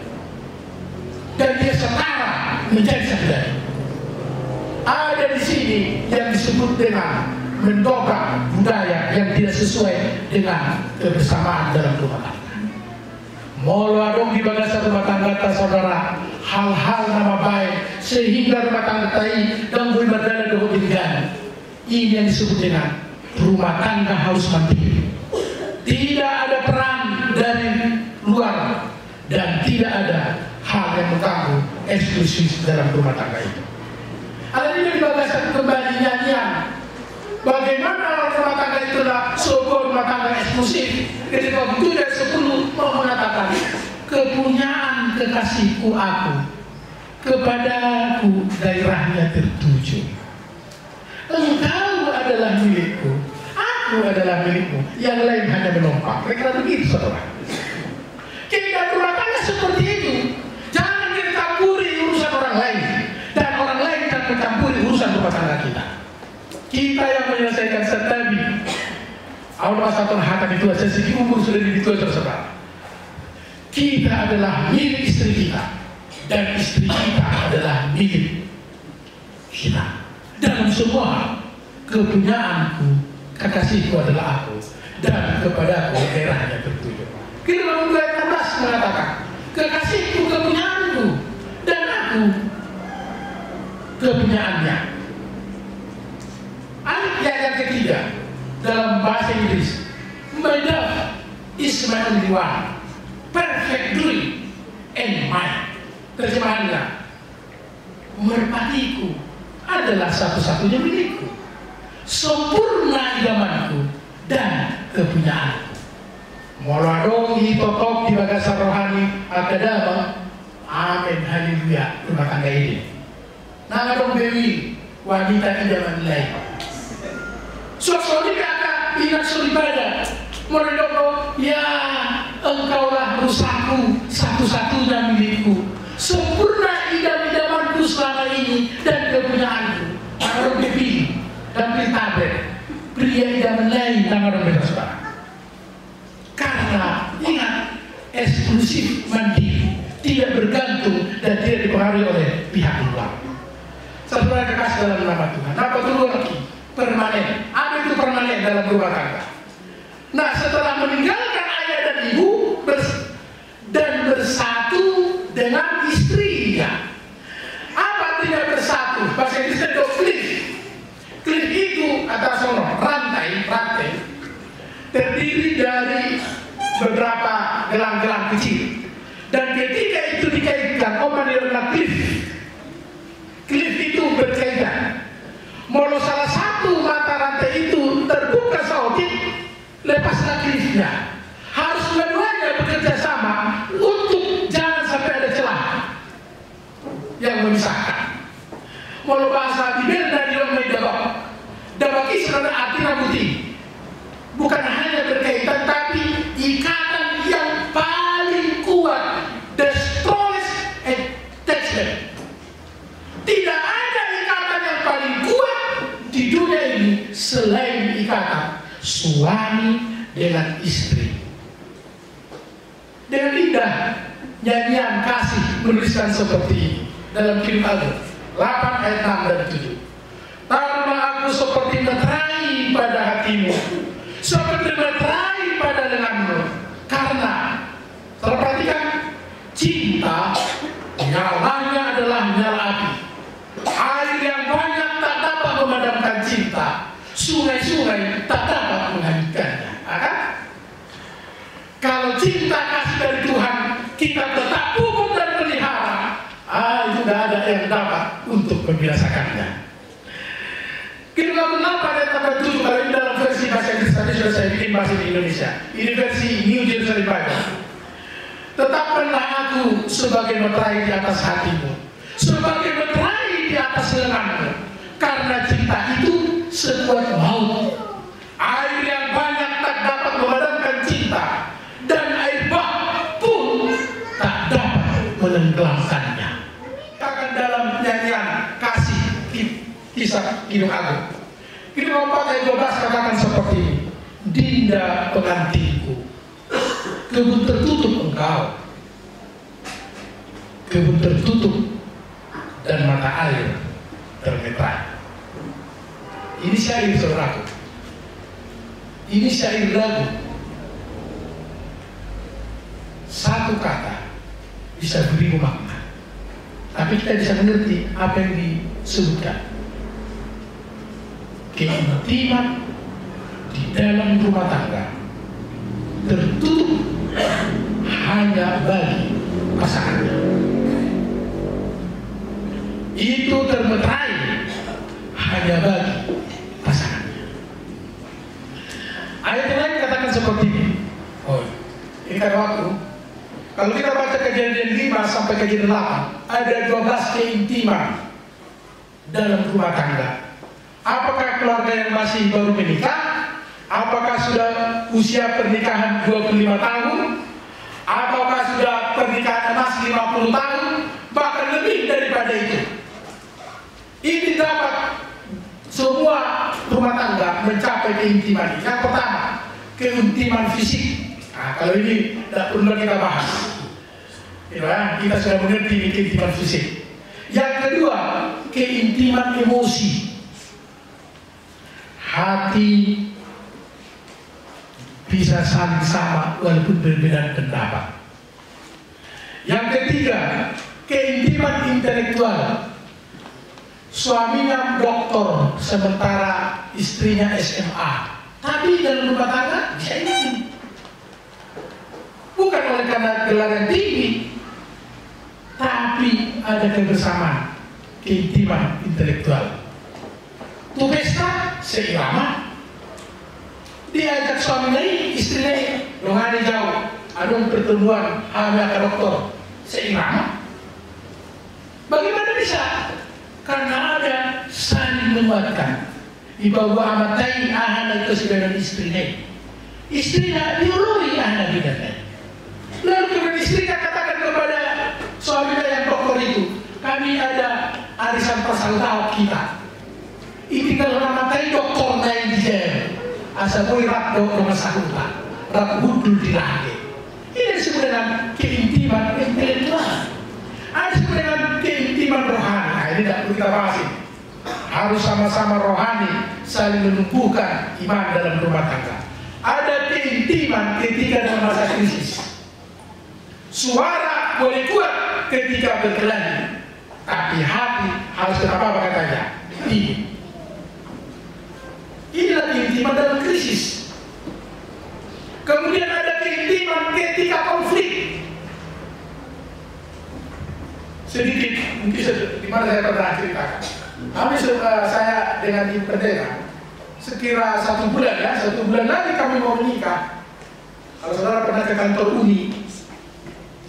dan dia setara menjadi saudara. Ada di sini yang disebut dengan mendobrak budaya yang tidak sesuai dengan kebersamaan dalam rumah tangga. Molo adong di bagasan rumah tangga ta saudara, hal-hal nama baik sehingga rumah tangga tai dan beribadah doa dirigan. Ini yang disebut dengan rumah tangga harus mandiri. Tidak ada peran dari luar dan tidak ada hal yang mengganggu eksklusif dalam rumah tangga itu. Ada ini di bagasan kembali nyanyian. Bagaimana rumah tangga itulah sebuah rumah tangga eksklusif. Ketika 7 ayat 10 mau mengatakan, kepunyaan kekasihku aku, kepadaku daerahnya tertuju. Engkau adalah milikku, aku adalah milikmu, yang lain hanya menumpang. Mereka begitu saudara. Kita rumah tangga seperti itu. Jangan kita campuri urusan orang lain, dan orang lain jangan mencampuri urusan rumah tangga kita. Kita yang menyelesaikan setabi. Allah satu hatan itu aja segi umur sudah ditua tersebar. Kita adalah milik istri kita dan istri kita adalah milik kita. Dalam semua kepunyaanku, kekasihku adalah aku dan kepadaku daerahnya tertuju. Firman 2 ayat 16 mengatakan, kekasihku kepunyaanku dan aku kepunyaannya. Ayat yang ketiga dalam bahasa Inggris, my love is my only one, perfect dream and mine. Terjemahannya, merpatiku adalah satu-satunya milikku, sempurna idamanku dan kepunyaanku. Moladong hitotok di bagasan rohani akadama. Amin, haleluya. Rumah tangga ini nangadong bewi wanita idaman lain. Suami kata ingat suribada, moladong ya engkaulah rusakku, satu-satunya milikku, sempurna idam-idamanku selama ini dan kepunyaanku. Nangadong bewi dan beritabe pria idaman lain nangadong bewi. Karena ingat, eksklusif mandiri, tidak bergantung dan tidak dipengaruhi oleh pihak luar. Saudara kekasih dalam nama Tuhan, apa itu lagi? Permanen. Apa itu permanen dalam rumah tangga? Nah, setelah meninggalkan ayah dan ibu dan bersatu dengan istrinya. Apa artinya bersatu? Bahasa Inggrisnya itu cliff. Cliff itu atas rantai terdiri dari beberapa gelang-gelang kecil, dan ketika itu dikaitkan adalah cliff itu berkaitan. Kalau salah satu mata rantai itu terbuka saudit, lepaslah cliffnya. Harus dua-duanya bekerja sama untuk jangan sampai ada celah yang memisahkan. Kalau bahasa di Belanda di dabak Israel artinya putih. Bukan hanya berkaitan, tapi ikatan yang paling kuat, the strongest attachment. Tidak ada ikatan yang paling kuat di dunia ini selain ikatan suami dengan istri. Dengan indah nyanyian kasih menuliskan seperti ini dalam kirim Al-Quran 8 ayat 6 dan 7. Taruhlah aku seperti meterai pada hatimu, seperti meterai pada lenganmu, karena terperhatikan cinta nyalanya adalah nyala api. Air yang banyak tak dapat memadamkan cinta, sungai-sungai tak dapat menghanyutkannya. Kalau cinta kasih dari Tuhan kita tetap pupuk dan pelihara, itu tidak ada yang dapat untuk untuk membinasakannya. Kira-kira kenapa ada tambah 7 kalau ini dalam versi bahasa Inggris tadi sudah saya bikin bahasa di Indonesia. Ini versi New Jerusalem Bible. Tetapkanlah aku sebagai meterai di atas hatimu, sebagai meterai di atas lenganmu, karena cinta itu sekuat maut. Air yang banyak tak dapat memadamkan cinta, dan air bah pun tak dapat menenggelamkannya. Akan dalam nyanyian kasih kisah Kidung Agung, Kidung 4 ayat 12 katakan seperti ini: Dinda pengantinku, kebun tertutup engkau, kebun tertutup dan mata air termetrai. Ini syair saudaraku, ini syair lagu. Satu kata bisa beribu makna, tapi kita bisa mengerti apa yang disebutkan. Keintiman di dalam rumah tangga tertutup hanya bagi pasangannya. Itu termeterai hanya bagi pasangannya. Ayat lain katakan seperti ini. Oh, ini kan waktu. Kalau kita baca Kejadian 5 sampai Kejadian 8, ada 12 keintiman dalam rumah tangga. Apakah keluarga yang masih baru menikah? Apakah sudah usia pernikahan 25 tahun? Apakah sudah pernikahan masih 50 tahun? Bahkan lebih daripada itu. Ini dapat semua rumah tangga mencapai keintiman. Yang pertama, keintiman fisik. Nah, kalau ini tidak perlu kita bahas. Ya, kita sudah mengerti keintiman fisik. Yang kedua, keintiman emosi. Hati bisa saling sama walaupun berbeda pendapat. Yang ketiga, keintiman intelektual. Suaminya doktor sementara istrinya SMA, tapi dalam rumah tangga bisa intim. Bukan oleh karena gelar yang tinggi, tapi ada kebersamaan, keintiman intelektual. Tuh pesta seirama, diajak suami lain, istri lain, dongane jauh, adung pertemuan, hamil ke dokter, seirama. Bagaimana bisa? Karena ada saling menguatkan. Ibawa amatai ahana kesudahan istri lain, istrinya diuluri ahana bidan lain. Lalu kemudian istrinya katakan kepada suaminya yang dokter itu, kami ada arisan persaudaraan kita. Ini kalau namatai dokter lain di jalan, asal boleh rak dokter masalah, rak budul di lagi. Ini disebut dengan keintiman intelektual. Ada disebut dengan keintiman rohani. Nah, ini tidak perlu kita bahas ini. Harus sama-sama rohani, saling menumbuhkan iman dalam rumah tangga. Ada keintiman ketika dalam masa krisis. Suara boleh kuat ketika berkelahi, tapi hati harus apa katanya? Ini. Inilah keintiman dalam krisis. Kemudian ada keintiman ketika konflik. Sedikit, mungkin di mana saya pernah ceritakan. Kami saya dengan Ibu Perdana sekira 1 bulan ya, 1 bulan lagi kami mau menikah. Kalau saudara pernah ke kantor Uni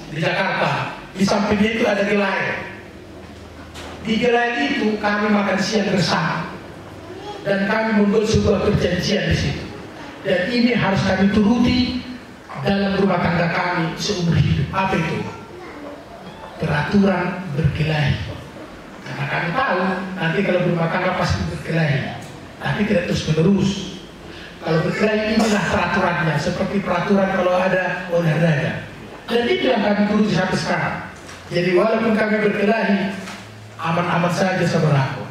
di Jakarta, di sampingnya itu ada gerai. Di gerai itu kami makan siang bersama. Dan kami membuat sebuah perjanjian di situ. Dan ini harus kami turuti dalam rumah tangga kami seumur hidup. Apa itu? Peraturan berkelahi. Karena kami tahu nanti kalau berumah tangga pasti berkelahi, tapi tidak terus menerus. Kalau berkelahi inilah peraturannya, seperti peraturan kalau ada olahraga. Dan itu yang kami turuti sampai sekarang. Jadi walaupun kami berkelahi, aman-aman saja saudaraku.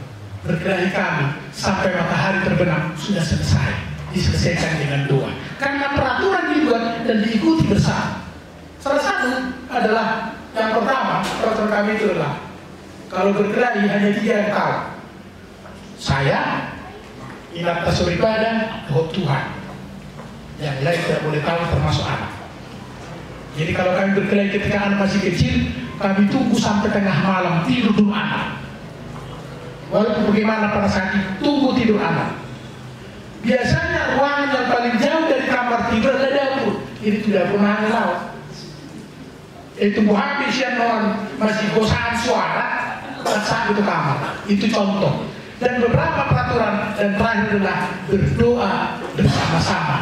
Berkelahi kami sampai matahari terbenam sudah selesai, diselesaikan dengan doa. Karena peraturan dibuat dan diikuti bersama. Salah satu adalah yang pertama, peraturan kami itu adalah kalau berkelahi hanya 3 yang tahu. Saya, ingat tasawuf ibadah, Tuhan. Yang lain tidak boleh tahu termasuk anak. Jadi kalau kami berkelahi ketika anak masih kecil, kami tunggu sampai tengah malam tidur dulu anak. Walaupun bagaimana pada saat itu tunggu tidur anak. Biasanya ruangan yang paling jauh dari kamar tidur adalah dapur. Ini tidak pernah laut. Itu habis yang orang masih gosaan suara saat itu kamar. Itu contoh. Dan beberapa peraturan dan terakhir adalah berdoa bersama-sama.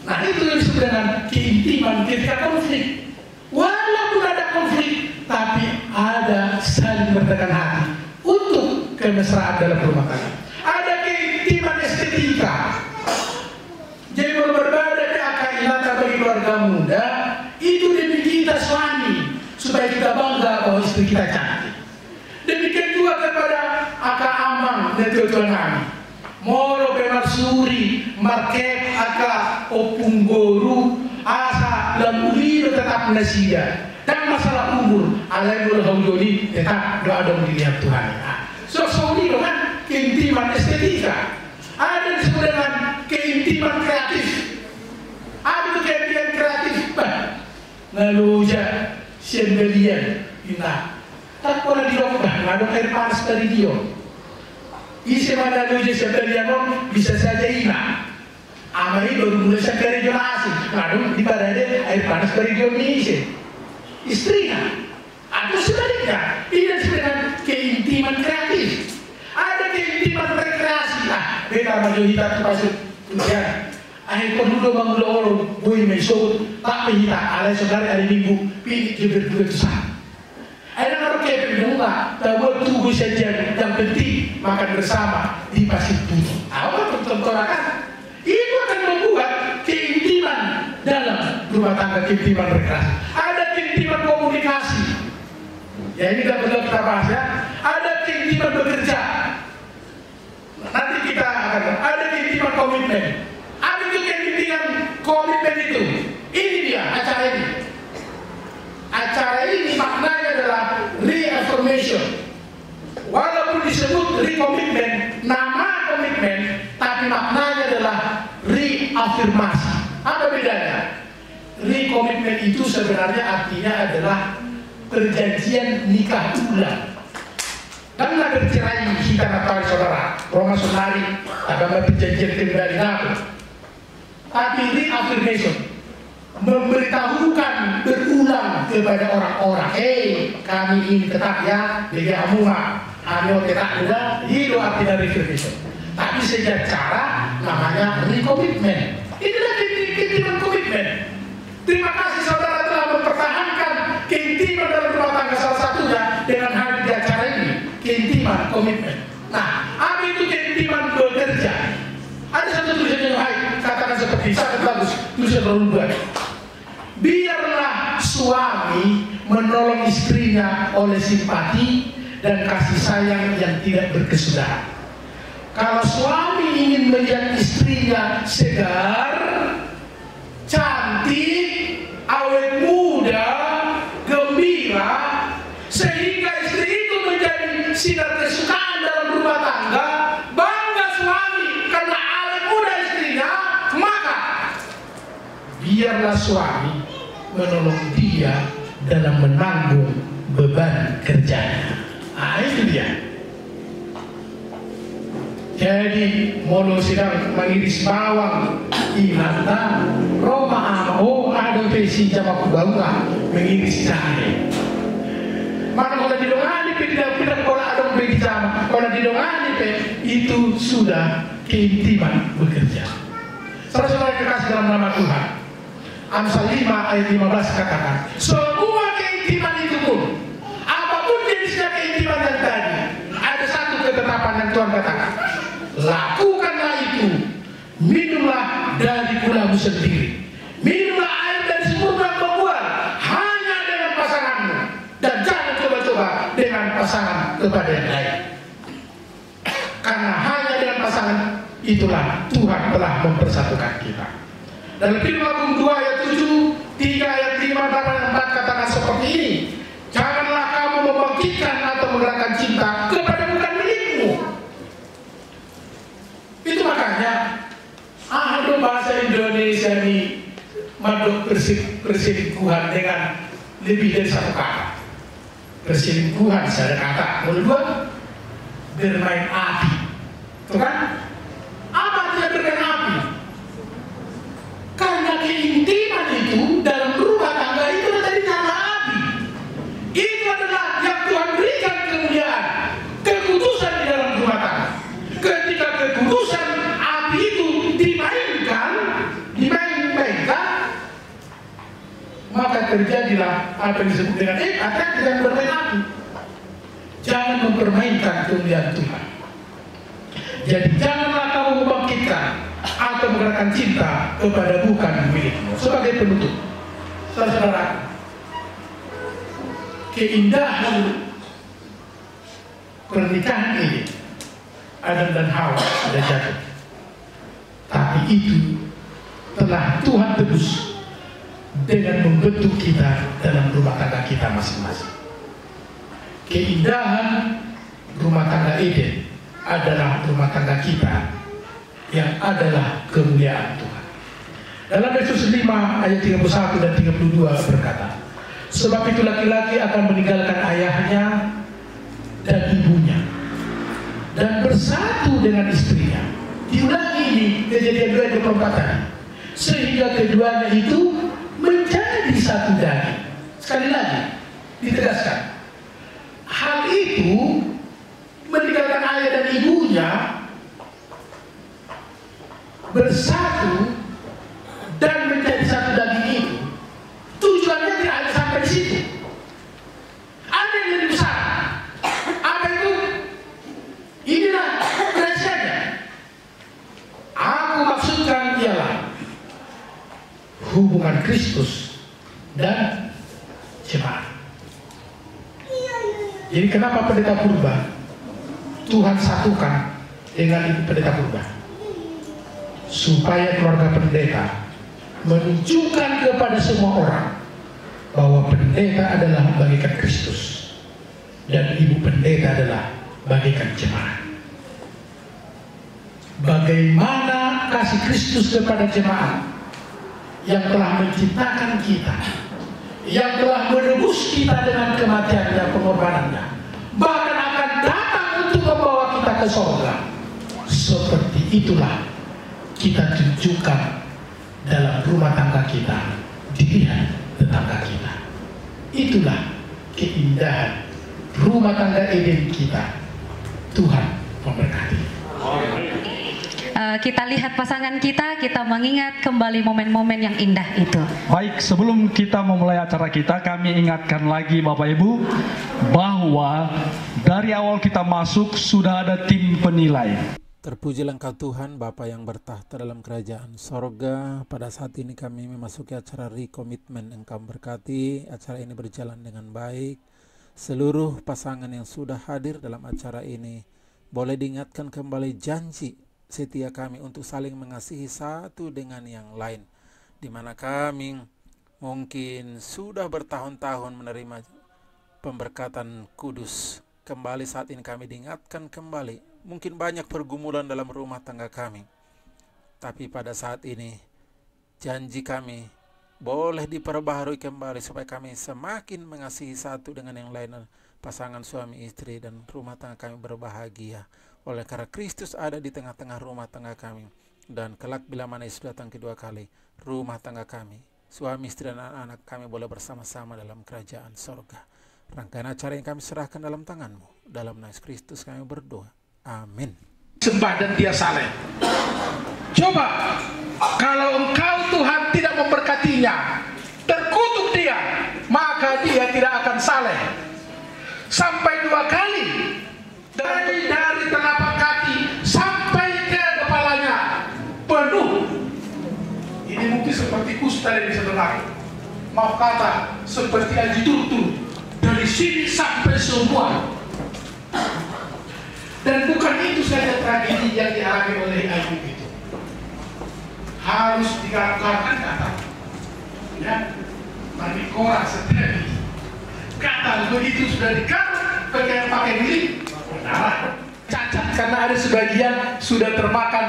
Nah itu yang disebut dengan keintiman ketika konflik. Walaupun ada konflik, tapi ada saling bertekan hati untuk kemesraan dalam rumah tangga. Ada keintiman estetika. Jadi berbeda akal bagi keluarga muda itu demi kita suami supaya kita bangga bahwa istri kita cantik. Demikian juga kepada akak amang dan tuan kami. Moro pemarsuri market akak opung goru asa dan ulido tetap nasida. Dan masalah umur alai boleh haujoni tetap doa dong dilihat Tuhan. So ini kan keintiman estetika. Ada disebut dengan keintiman kreatif. Ada keintiman kreatif. Lalu aja sendirian ina. Tak pernah dirobah, ada air panas dari dia. Isi mana lalu aja sendirian bisa saja ina. Amari baru mulai sekali jonasi. Lalu di badannya air panas dari dia isi. Istrinya. Atau sebaliknya, ini disebut dengan keintiman kreatif. Ada keintiman rekreasi. Nah, beta majuhita itu pasuk tujuan. Akhir penuh bangun orang, boy mesut, tak mehita. Alai saudara hari minggu, pilih jebir dua itu sah. Ada orang kayak bunga, tak boleh tunggu saja. Yang penting makan bersama di pasir putih. Apa pertontonan? Itu akan membuat keintiman dalam rumah tangga, keintiman rekreasi. Ada keintiman komunikasi. Ya ini tidak perlu kita bahas ya. Ada keintiman bekerja. Nanti kita akan ada keintiman komitmen. Apa itu keintiman komitmen itu? Ini dia acara ini. Acara ini maknanya adalah reaffirmation. Walaupun disebut recommitment, nama komitmen, tapi maknanya adalah reafirmasi. Apa bedanya? Recommitment itu sebenarnya artinya adalah perjanjian nikah ulang. Karena bercerai kita katakan saudara, Roma Sonari, agama perjanjian kembali nabi. Tapi reaffirmation, memberitahukan berulang kepada orang-orang, kami ini tetap ya, dia amuma, anyo tetap juga, itu artinya reaffirmation. Tapi sejak cara namanya recommitment. Inilah keintiman komitmen. Terima kasih saudara telah mempertahankan keintiman dalam rumah tangga, salah satunya dengan hadir di acara ini, keintiman komitmen. Nah, apa itu keintiman bekerja? Ada satu tulisan yang baik, katakan seperti sangat bagus, tulisan berubah. Biarlah suami menolong istrinya oleh simpati dan kasih sayang yang tidak berkesudahan. Kalau suami ingin melihat istrinya segar, cantik, awet muda, gembira, sehingga istri itu menjadi sinar kesukaan dalam rumah tangga, bangga suami karena awet muda istrinya, maka biarlah suami menolong dia dalam menanggung beban kerjanya. Nah itu dia. Jadi molo sedang mengiris bawang inata Roma ama ada pesi jama kubauga mengiris jahe. Maka kalau didongani pe tidak kalau ada pesi jama, kalau didongani pe itu sudah keintiman bekerja. Saudara-saudara kekasih dalam nama Tuhan, Amsal 5 ayat 15 katakan, semua keintiman itu pun, apapun jenisnya keintiman yang tadi, ada satu ketetapan yang Tuhan katakan, lakukanlah itu, minumlah dari gulamu sendiri, minumlah air dari sumur yang membual, hanya dengan pasanganmu, dan jangan coba-coba dengan pasangan kepada yang lain. Karena hanya dengan pasangan itulah Tuhan telah mempersatukan kita. Dalam Firman Agung 2 ayat 7, 3 ayat 5, 8, 4 katakan seperti ini, janganlah kamu membangkitkan atau menggerakkan cinta kepada bukan milikmu. Itu makanya ada bahasa Indonesia ini madok perselingkuhan dengan lebih dari satu kata. Perselingkuhan ada kata, kedua bermain api. Tuh kan? Apa artinya bermain api? Karena keintiman itu dalam rumah tangga itu tadi nyala api. Itu adalah yang Tuhan berikan kemuliaan, kekudusan di dalam rumah tangga. Ketika kekudusan api itu dimainkan, maka terjadilah apa yang disebut dengan akan dengan bermain api. Jangan mempermainkan kemuliaan Tuhan. Jadi janganlah kamu membangkitkan atau menggerakkan cinta kepada bukan milikmu. Sebagai penutup, saudara, keindahan pernikahan ini Adam dan Hawa sudah jatuh, tapi itu telah Tuhan tebus dengan membentuk kita dalam rumah tangga kita masing-masing. Keindahan rumah tangga Eden adalah rumah tangga kita yang adalah kemuliaan Tuhan. Dalam Yesus 5 ayat 31 dan 32 berkata, sebab itu laki-laki akan meninggalkan ayahnya dan ibunya dan bersatu dengan istrinya. Diulangi ini Kejadian 2:24 tadi, sehingga keduanya itu menjadi satu daging. Sekali lagi ditegaskan, hal itu meninggalkan ayah dan ibunya, bersatu dan menjadi satu daging itu tujuannya tidak hanya sampai di situ. Ada yang lebih besar. Apa itu? Inilah rahasianya. Aku maksudkan ialah hubungan Kristus dan jemaat. Jadi kenapa pendeta purba Tuhan satukan dengan ibu pendeta purba? Supaya keluarga pendeta menunjukkan kepada semua orang bahwa pendeta adalah bagaikan Kristus dan ibu pendeta adalah bagaikan jemaat. Bagaimana kasih Kristus kepada jemaat yang telah menciptakan kita, yang telah menebus kita dengan kematiannya, pengorbanannya, bahkan akan datang untuk membawa kita ke surga. Seperti itulah kita tunjukkan dalam rumah tangga kita, dilihat tetangga kita. Itulah keindahan rumah tangga Eden kita. Tuhan memberkati. Kita lihat pasangan kita mengingat kembali momen-momen yang indah itu. Baik, sebelum kita memulai acara kita, kami ingatkan lagi Bapak Ibu bahwa dari awal kita masuk sudah ada tim penilai. Terpujilah Engkau Tuhan, Bapa yang bertahta dalam kerajaan sorga. Pada saat ini kami memasuki acara rekomitmen. Engkau berkati acara ini berjalan dengan baik. Seluruh pasangan yang sudah hadir dalam acara ini boleh diingatkan kembali janji setia kami untuk saling mengasihi satu dengan yang lain, di mana kami mungkin sudah bertahun-tahun menerima pemberkatan kudus. Kembali saat ini kami diingatkan kembali, mungkin banyak pergumulan dalam rumah tangga kami, tapi pada saat ini janji kami boleh diperbaharui kembali supaya kami semakin mengasihi satu dengan yang lain, pasangan suami istri, dan rumah tangga kami berbahagia oleh karena Kristus ada di tengah-tengah rumah tangga kami. Dan kelak bila mana Yesus datang kedua kali, rumah tangga kami, suami istri dan anak-anak kami boleh bersama-sama dalam kerajaan sorga. Rangkaian acara yang kami serahkan dalam tangan-Mu. Dalam nama Kristus kami berdoa. Amin. Sembah dan dia saleh. Coba kalau engkau Tuhan tidak memberkatinya, terkutuk dia, maka dia tidak akan saleh. Sampai 2 kali. Dari telapak kaki sampai ke kepalanya penuh. Ini mungkin seperti kusta yang bisa berlari. Maaf kata, seperti aji turtu. Dari sini sampai semua. Dan bukan itu saja tragedi yang dialami oleh Ayub itu. Harus digarapkan kata. Ya, mandi korak seteli. Kata begitu sudah digarap, pakai milik. Cacat karena ada sebagian sudah termakan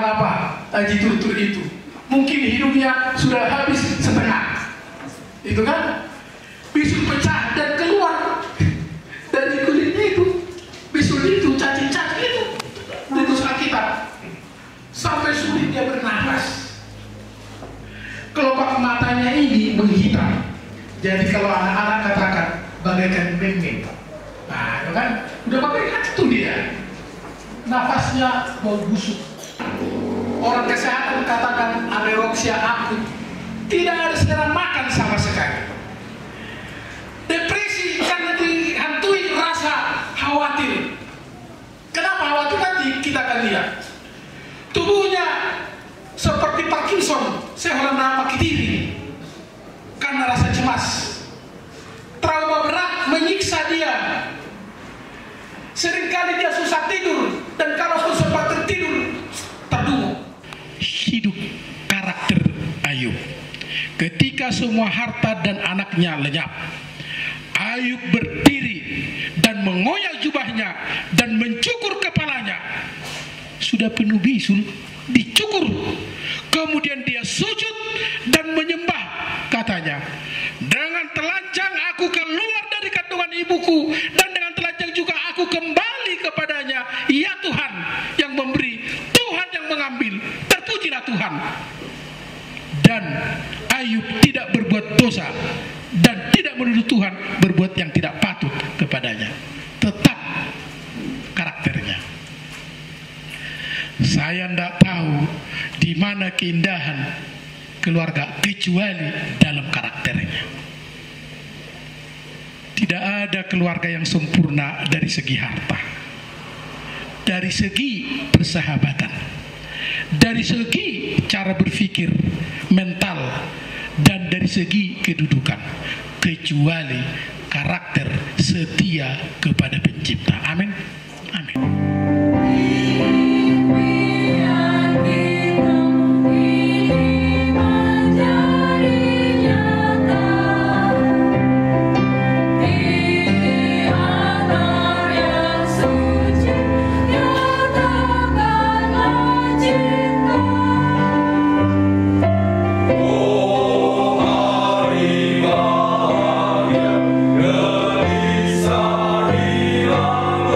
aji turtur itu. Mungkin hidupnya sudah habis setengah. Itu kan bisul pecah dan keluar dari kulitnya itu. Bisul itu, cacing-cacing itu matanya ini menghitam. Jadi kalau anak-anak katakan bagaikan meme. Nah, itu kan udah pakai hantu dia. Nafasnya bau busuk. Orang kesehatan katakan anorexia akut. Tidak ada selera makan sama sekali. Depresi karena dihantui rasa khawatir. Kenapa khawatir? Nanti kita akan lihat. Tubuhnya seperti Parkinson, seolah nama Kediri, karena rasa cemas. Trauma berat menyiksa dia. Seringkali dia susah tidur, dan kalau sempat tertidur, terdunguk. Hidup karakter Ayub. Ketika semua harta dan anaknya lenyap, Ayub berdiri dan mengoyak jubahnya dan mencukur kepalanya. Sudah penuh bisul, dicukur. Kemudian dia sujud dan menyembah, katanya, dengan telanjang aku keluar dari kandungan ibuku, dan dengan telanjang juga aku kembali kepadanya. Ya Tuhan yang memberi, Tuhan yang mengambil, terpujilah Tuhan. Dan Ayub tidak berbuat dosa dan tidak menuduh Tuhan berbuat yang tidak patut kepadanya. Tetap karakternya. Saya tidak tahu di mana keindahan keluarga kecuali dalam karakternya. Tidak ada keluarga yang sempurna dari segi harta, dari segi persahabatan, dari segi cara berpikir, mental, dan dari segi kedudukan, kecuali karakter setia kepada Pencipta. Amin. Amin. Gelisah hilang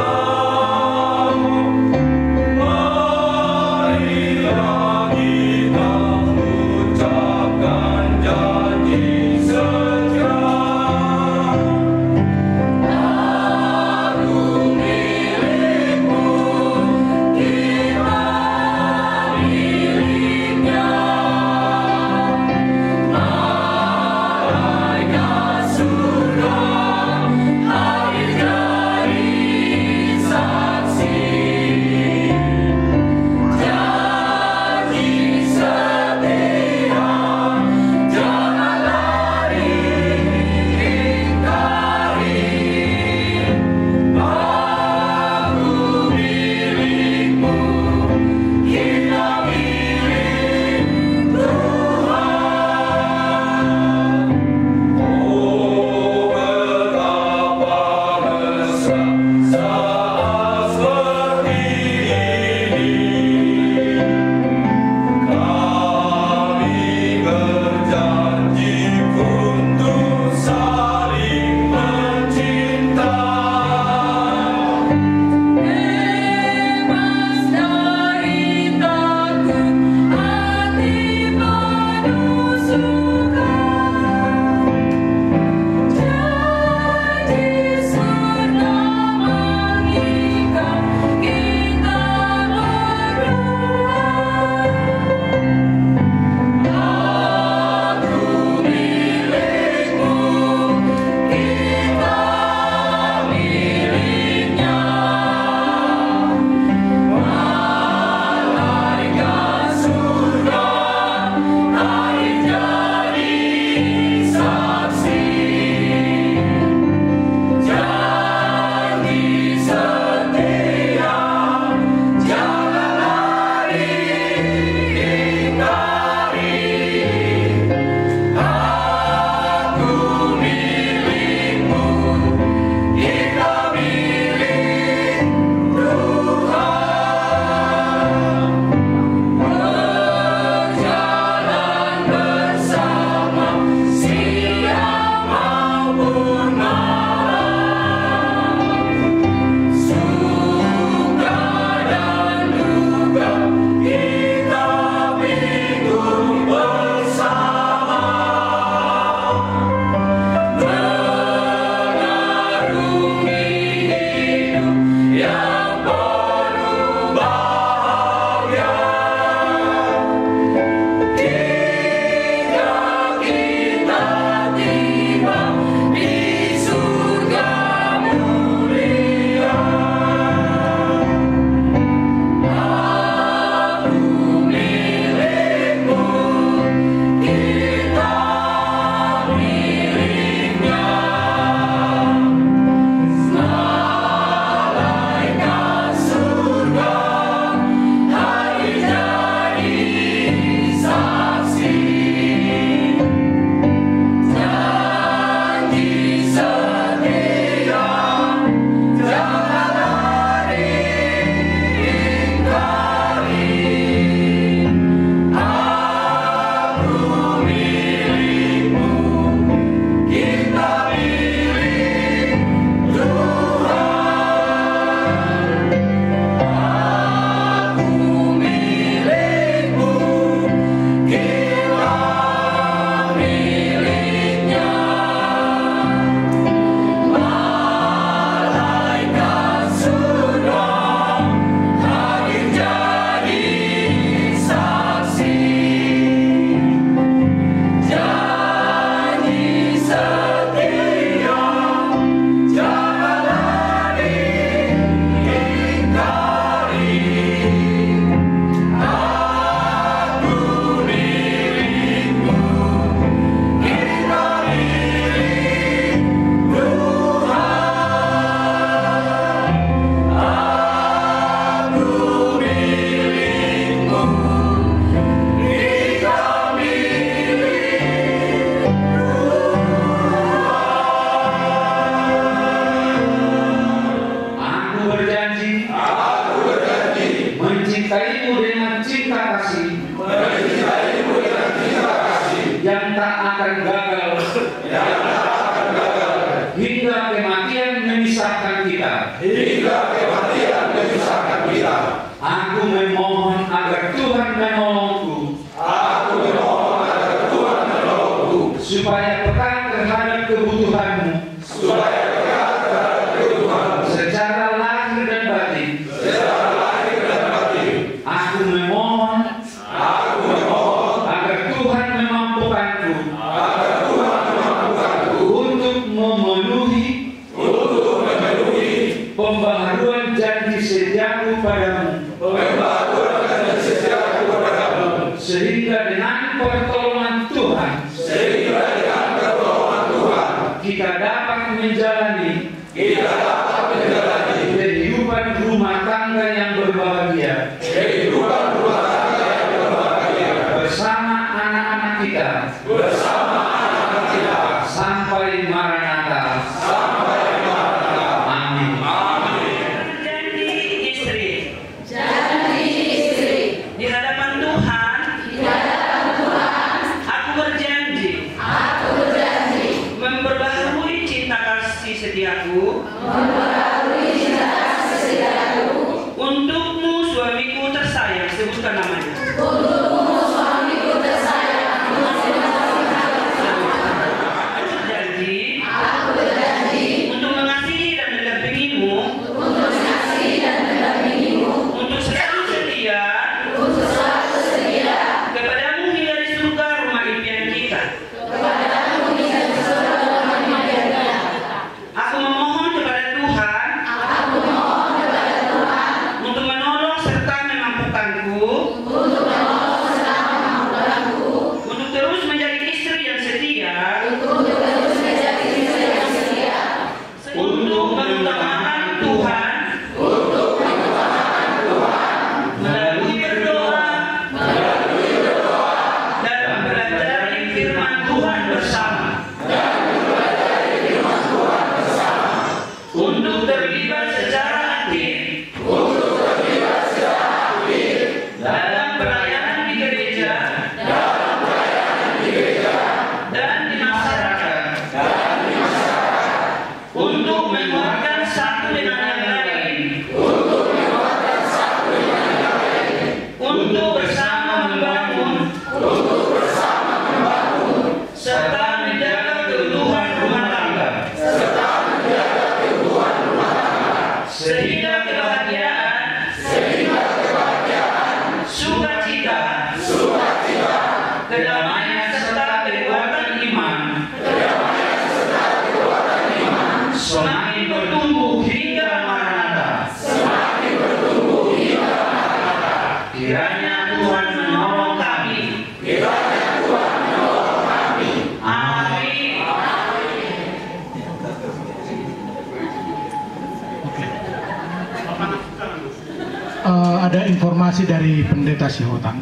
Ada informasi dari Pendeta Sihotan,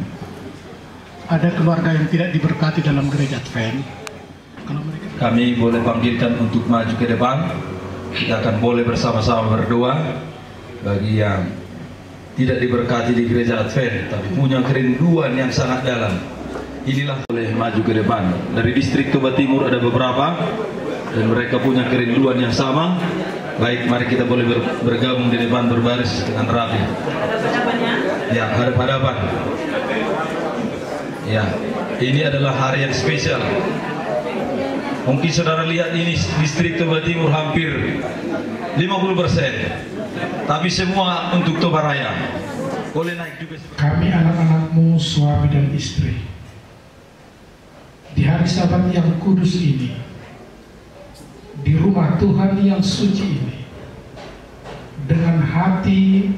ada keluarga yang tidak diberkati dalam gereja Advent. Kalau mereka kami boleh panggilkan untuk maju ke depan. Kita akan boleh bersama-sama berdoa. Bagi yang tidak diberkati di gereja Advent tapi punya kerinduan yang sangat dalam, inilah boleh maju ke depan. Dari distrik Toba Timur ada beberapa dan mereka punya kerinduan yang sama. Baik, mari kita boleh bergabung di depan, berbaris dengan rapi. Ya, hadap-hadapan. Ya, ini adalah hari yang spesial. Mungkin saudara lihat ini distrik Toba Timur hampir 50%, tapi semua untuk Toba Raya. Boleh naik juga. Kami anak-anakmu, suami dan istri, di hari Sabat yang kudus ini, di rumah Tuhan yang suci ini, dengan hati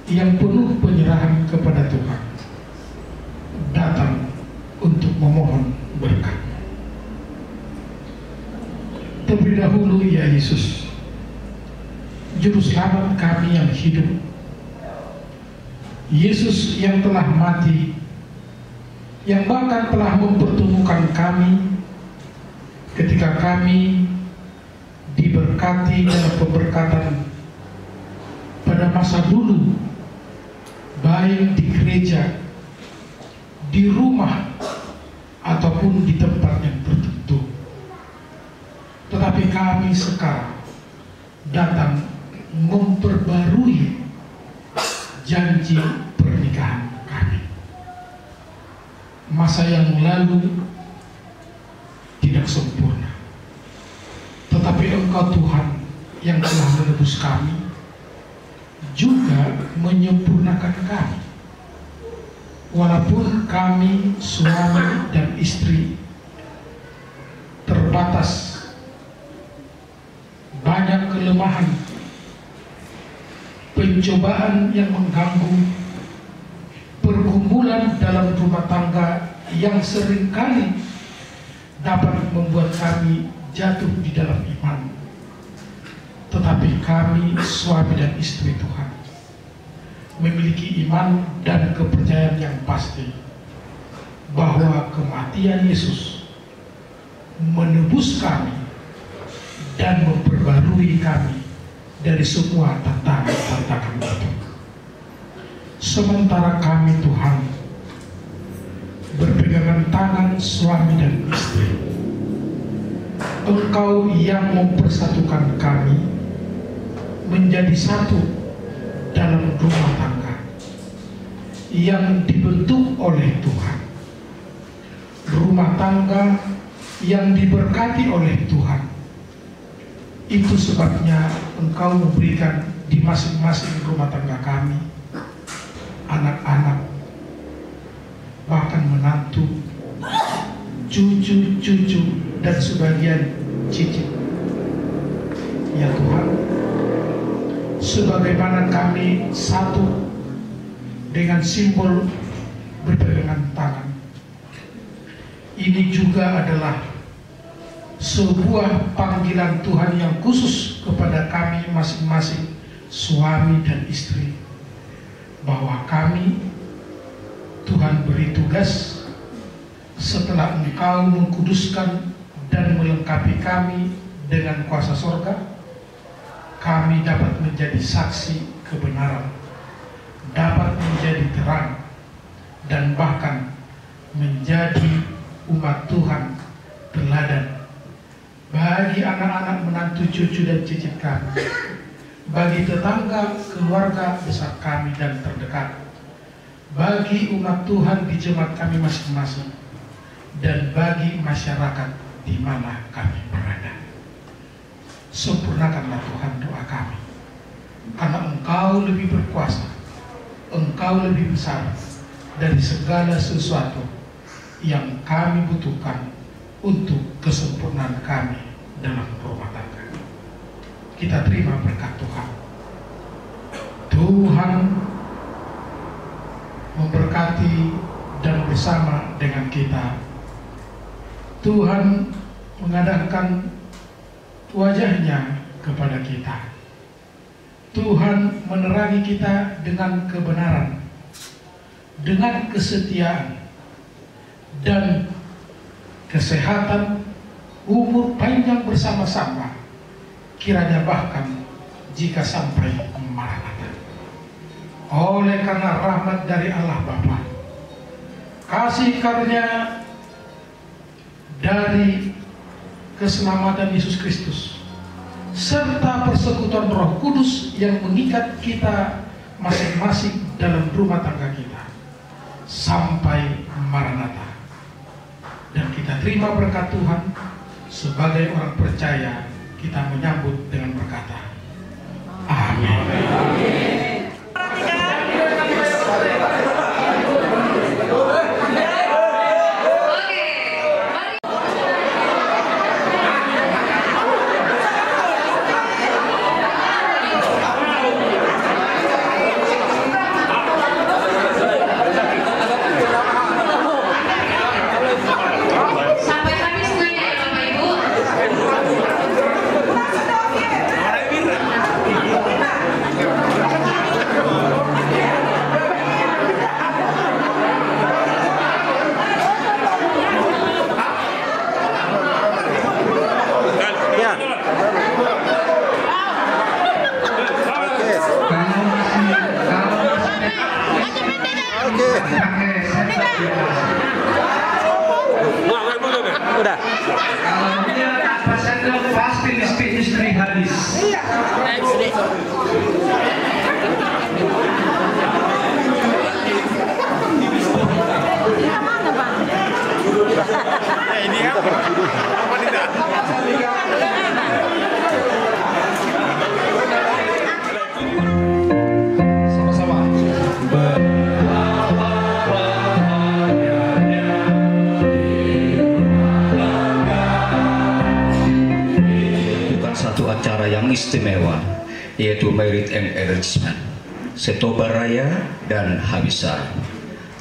yang penuh penyerahan kepada Tuhan, datang untuk memohon berkat. Terlebih dahulu, ya Yesus, Juru Selamat kami yang hidup, Yesus yang telah mati, yang bahkan telah mempertemukan kami ketika kami diberkati dalam pemberkatan pada masa dulu, baik di gereja, di rumah, ataupun di tempat yang tertentu. Tetapi kami sekarang datang memperbarui janji pernikahan kami. Masa yang lalu tidak sempurna, tetapi Engkau Tuhan yang telah menebus kami juga menyempurnakan kami. Walaupun kami suami dan istri terbatas, banyak kelemahan, pencobaan yang mengganggu, pergumulan dalam rumah tangga yang seringkali dapat membuat kami jatuh di dalam iman. Tetapi kami suami dan istri Tuhan memiliki iman dan kepercayaan yang pasti bahwa kematian Yesus menebus kami dan memperbarui kami dari semua tantangan-tantangan itu. Sementara kami Tuhan berpegangan tangan suami dan istri, Engkau yang mempersatukan kami menjadi satu dalam rumah tangga yang dibentuk oleh Tuhan, rumah tangga yang diberkati oleh Tuhan. Itu sebabnya Engkau memberikan di masing-masing rumah tangga kami anak-anak, bahkan menantu, cucu-cucu, dan sebagian cicit. Ya Tuhan, sebagaimana kami satu dengan simbol berpegangan tangan, ini juga adalah sebuah panggilan Tuhan yang khusus kepada kami masing-masing suami dan istri, bahwa kami Tuhan beri tugas setelah Engkau mengkuduskan dan melengkapi kami dengan kuasa sorga, kami dapat menjadi saksi kebenaran, dapat menjadi terang, dan bahkan menjadi umat Tuhan teladan bagi anak-anak, menantu, cucu, dan cicit kami, bagi tetangga, keluarga besar kami dan terdekat, bagi umat Tuhan di jemaat kami masing-masing, dan bagi masyarakat di mana kami berada. Sempurnakanlah Tuhan doa kami, karena Engkau lebih berkuasa, Engkau lebih besar dari segala sesuatu yang kami butuhkan untuk kesempurnaan kami dalam rumah tangga. Kita terima berkat Tuhan. Tuhan memberkati dan bersama dengan kita. Tuhan mengadakan wajahnya kepada kita. Tuhan menerangi kita dengan kebenaran, dengan kesetiaan, dan kesehatan, umur panjang bersama-sama, kiranya bahkan jika sampai Maranatha. Oleh karena rahmat dari Allah Bapa, kasih karunia dari keselamatan Yesus Kristus, serta persekutuan Roh Kudus yang mengikat kita masing-masing dalam rumah tangga kita sampai Maranatha. Dan kita terima berkat Tuhan. Sebagai orang percaya, kita menyambut dengan berkata, amin. Udah. Kalau dia tanpa sendok pasti istri habis. Ini apa? Apa tidak? Acara yang istimewa, yaitu Merit and Enrichment, Setobaraya dan Habisar.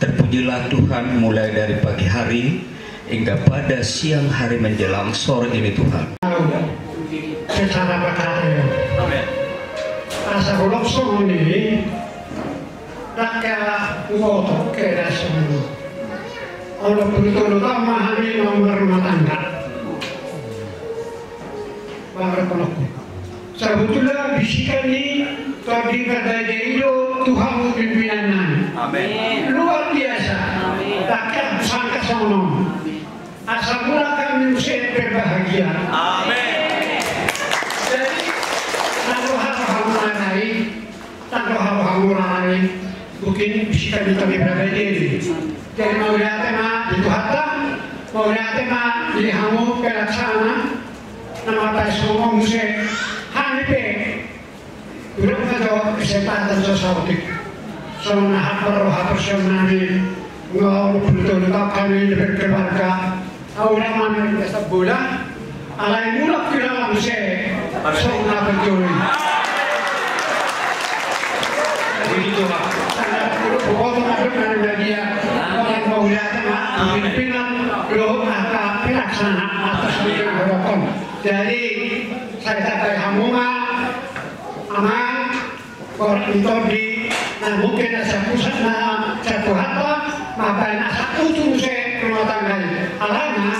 Terpujilah Tuhan mulai dari pagi hari hingga pada siang hari menjelang sore ini Tuhan. Secara berkata, asa bulog song ini, rakyat uwoto kera semua. Allah betul-betul memahami nomor rumah tangga. Sebetulnya bisikan ini tadi kata Indo Tuhan pimpinan. Amin. Luar biasa. Rakyat sangka sono. Asal mula kami mesti berbahagia. Amin. Jadi tanpa hal-hal lain, mungkin bisikan itu berbagai diri. Jadi mau lihat tema itu hatta, mau lihat tema di hamu pelaksana. Nama tayo semua musik hanipe belum ada kesempatan sesuatu soalnya hapar personali ngau betul kami berkeluarga orang mana kita bola alai mulak kira musik soalnya betul begitu pak pokoknya ada dia orang mau lihat pimpinan belum ada pelaksana atas bikin harapan. Jadi saya katakan hamuma aman koordinator di mungkin ada pusat satu harta maka satu tuh saya rumah tangga alana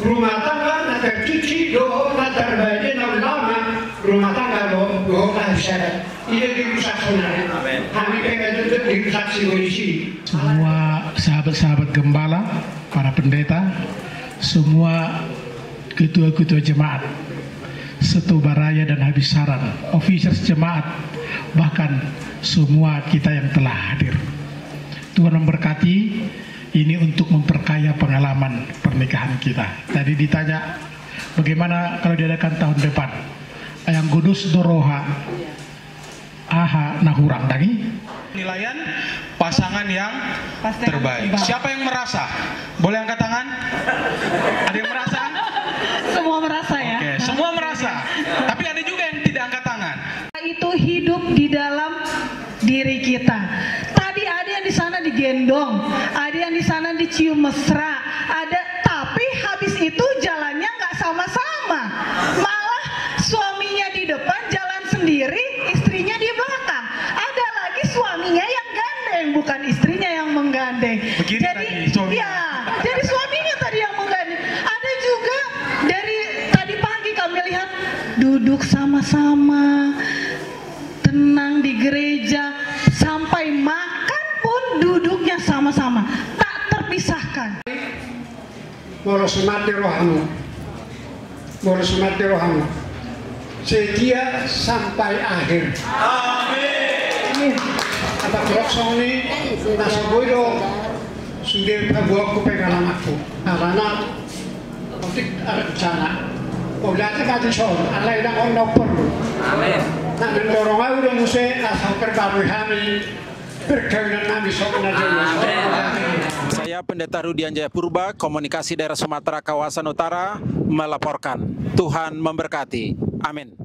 rumah tangga tercuci terbaik lama rumah tangga bisa ini dirusak sebenarnya kami pengen itu dirusak polisi. Semua sahabat-sahabat gembala, para pendeta, semua ketua-ketua jemaat, Setobaraya dan Habisaran, officers jemaat, bahkan semua kita yang telah hadir. Tuhan memberkati, ini untuk memperkaya pengalaman pernikahan kita. Tadi ditanya, bagaimana kalau diadakan tahun depan? Yang Kudus Doroha, aha nahurang dagi. Penilaian pasangan yang terbaik. Siapa yang merasa? Boleh angkat tangan? Ada yang merasa? Semua merasa ya. Oke, semua merasa. Tapi ada juga yang tidak angkat tangan. Itu hidup di dalam diri kita. Tadi ada yang di sana digendong, ada yang di sana dicium mesra, ada. Tapi habis itu jalannya nggak sama-sama. Malah suaminya di depan jalan sendiri, istrinya di belakang. Ada lagi suaminya yang gandeng, bukan istrinya yang menggandeng. Begini jadi tadi, suaminya. ya, jadi suaminya tadi yang menggandeng. duduk sama-sama, tenang di gereja, sampai makan pun duduknya sama-sama, tak terpisahkan. Bolos mati rohamu, setia sampai akhir. Amin. Apa kerosong ini nasa boyo sudah pabuak ko pengalam ako. Karena untuk rencana. Oblatnya kati son, alay lang on perlu. Amin. Nah mendorong aku dong musik asal perbarui kami berkaitan kami soalnya jelas. Saya Pendeta Rudian Jayapurba, Komunikasi Daerah Sumatera Kawasan Utara melaporkan. Tuhan memberkati. Amin.